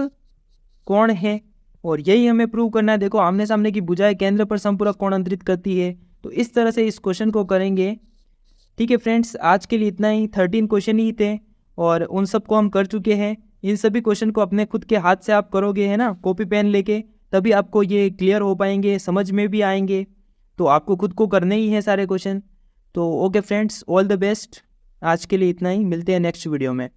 कोण है। और यही हमें प्रूव करना है। देखो आमने सामने की भुजाएं केंद्र पर समपूरक कोण अंतरित करती है। तो इस तरह से इस क्वेश्चन को करेंगे। ठीक है फ्रेंड्स, आज के लिए इतना ही। 13 क्वेश्चन ही थे और उन सबको हम कर चुके हैं। इन सभी क्वेश्चन को अपने खुद के हाथ से आप करोगे है ना, कॉपी पेन लेके, तभी आपको ये क्लियर हो पाएंगे, समझ में भी आएंगे। तो आपको खुद को करने ही है सारे क्वेश्चन। तो okay friends, all the best. आज के लिए इतना ही, मिलते हैं नेक्स्ट वीडियो में।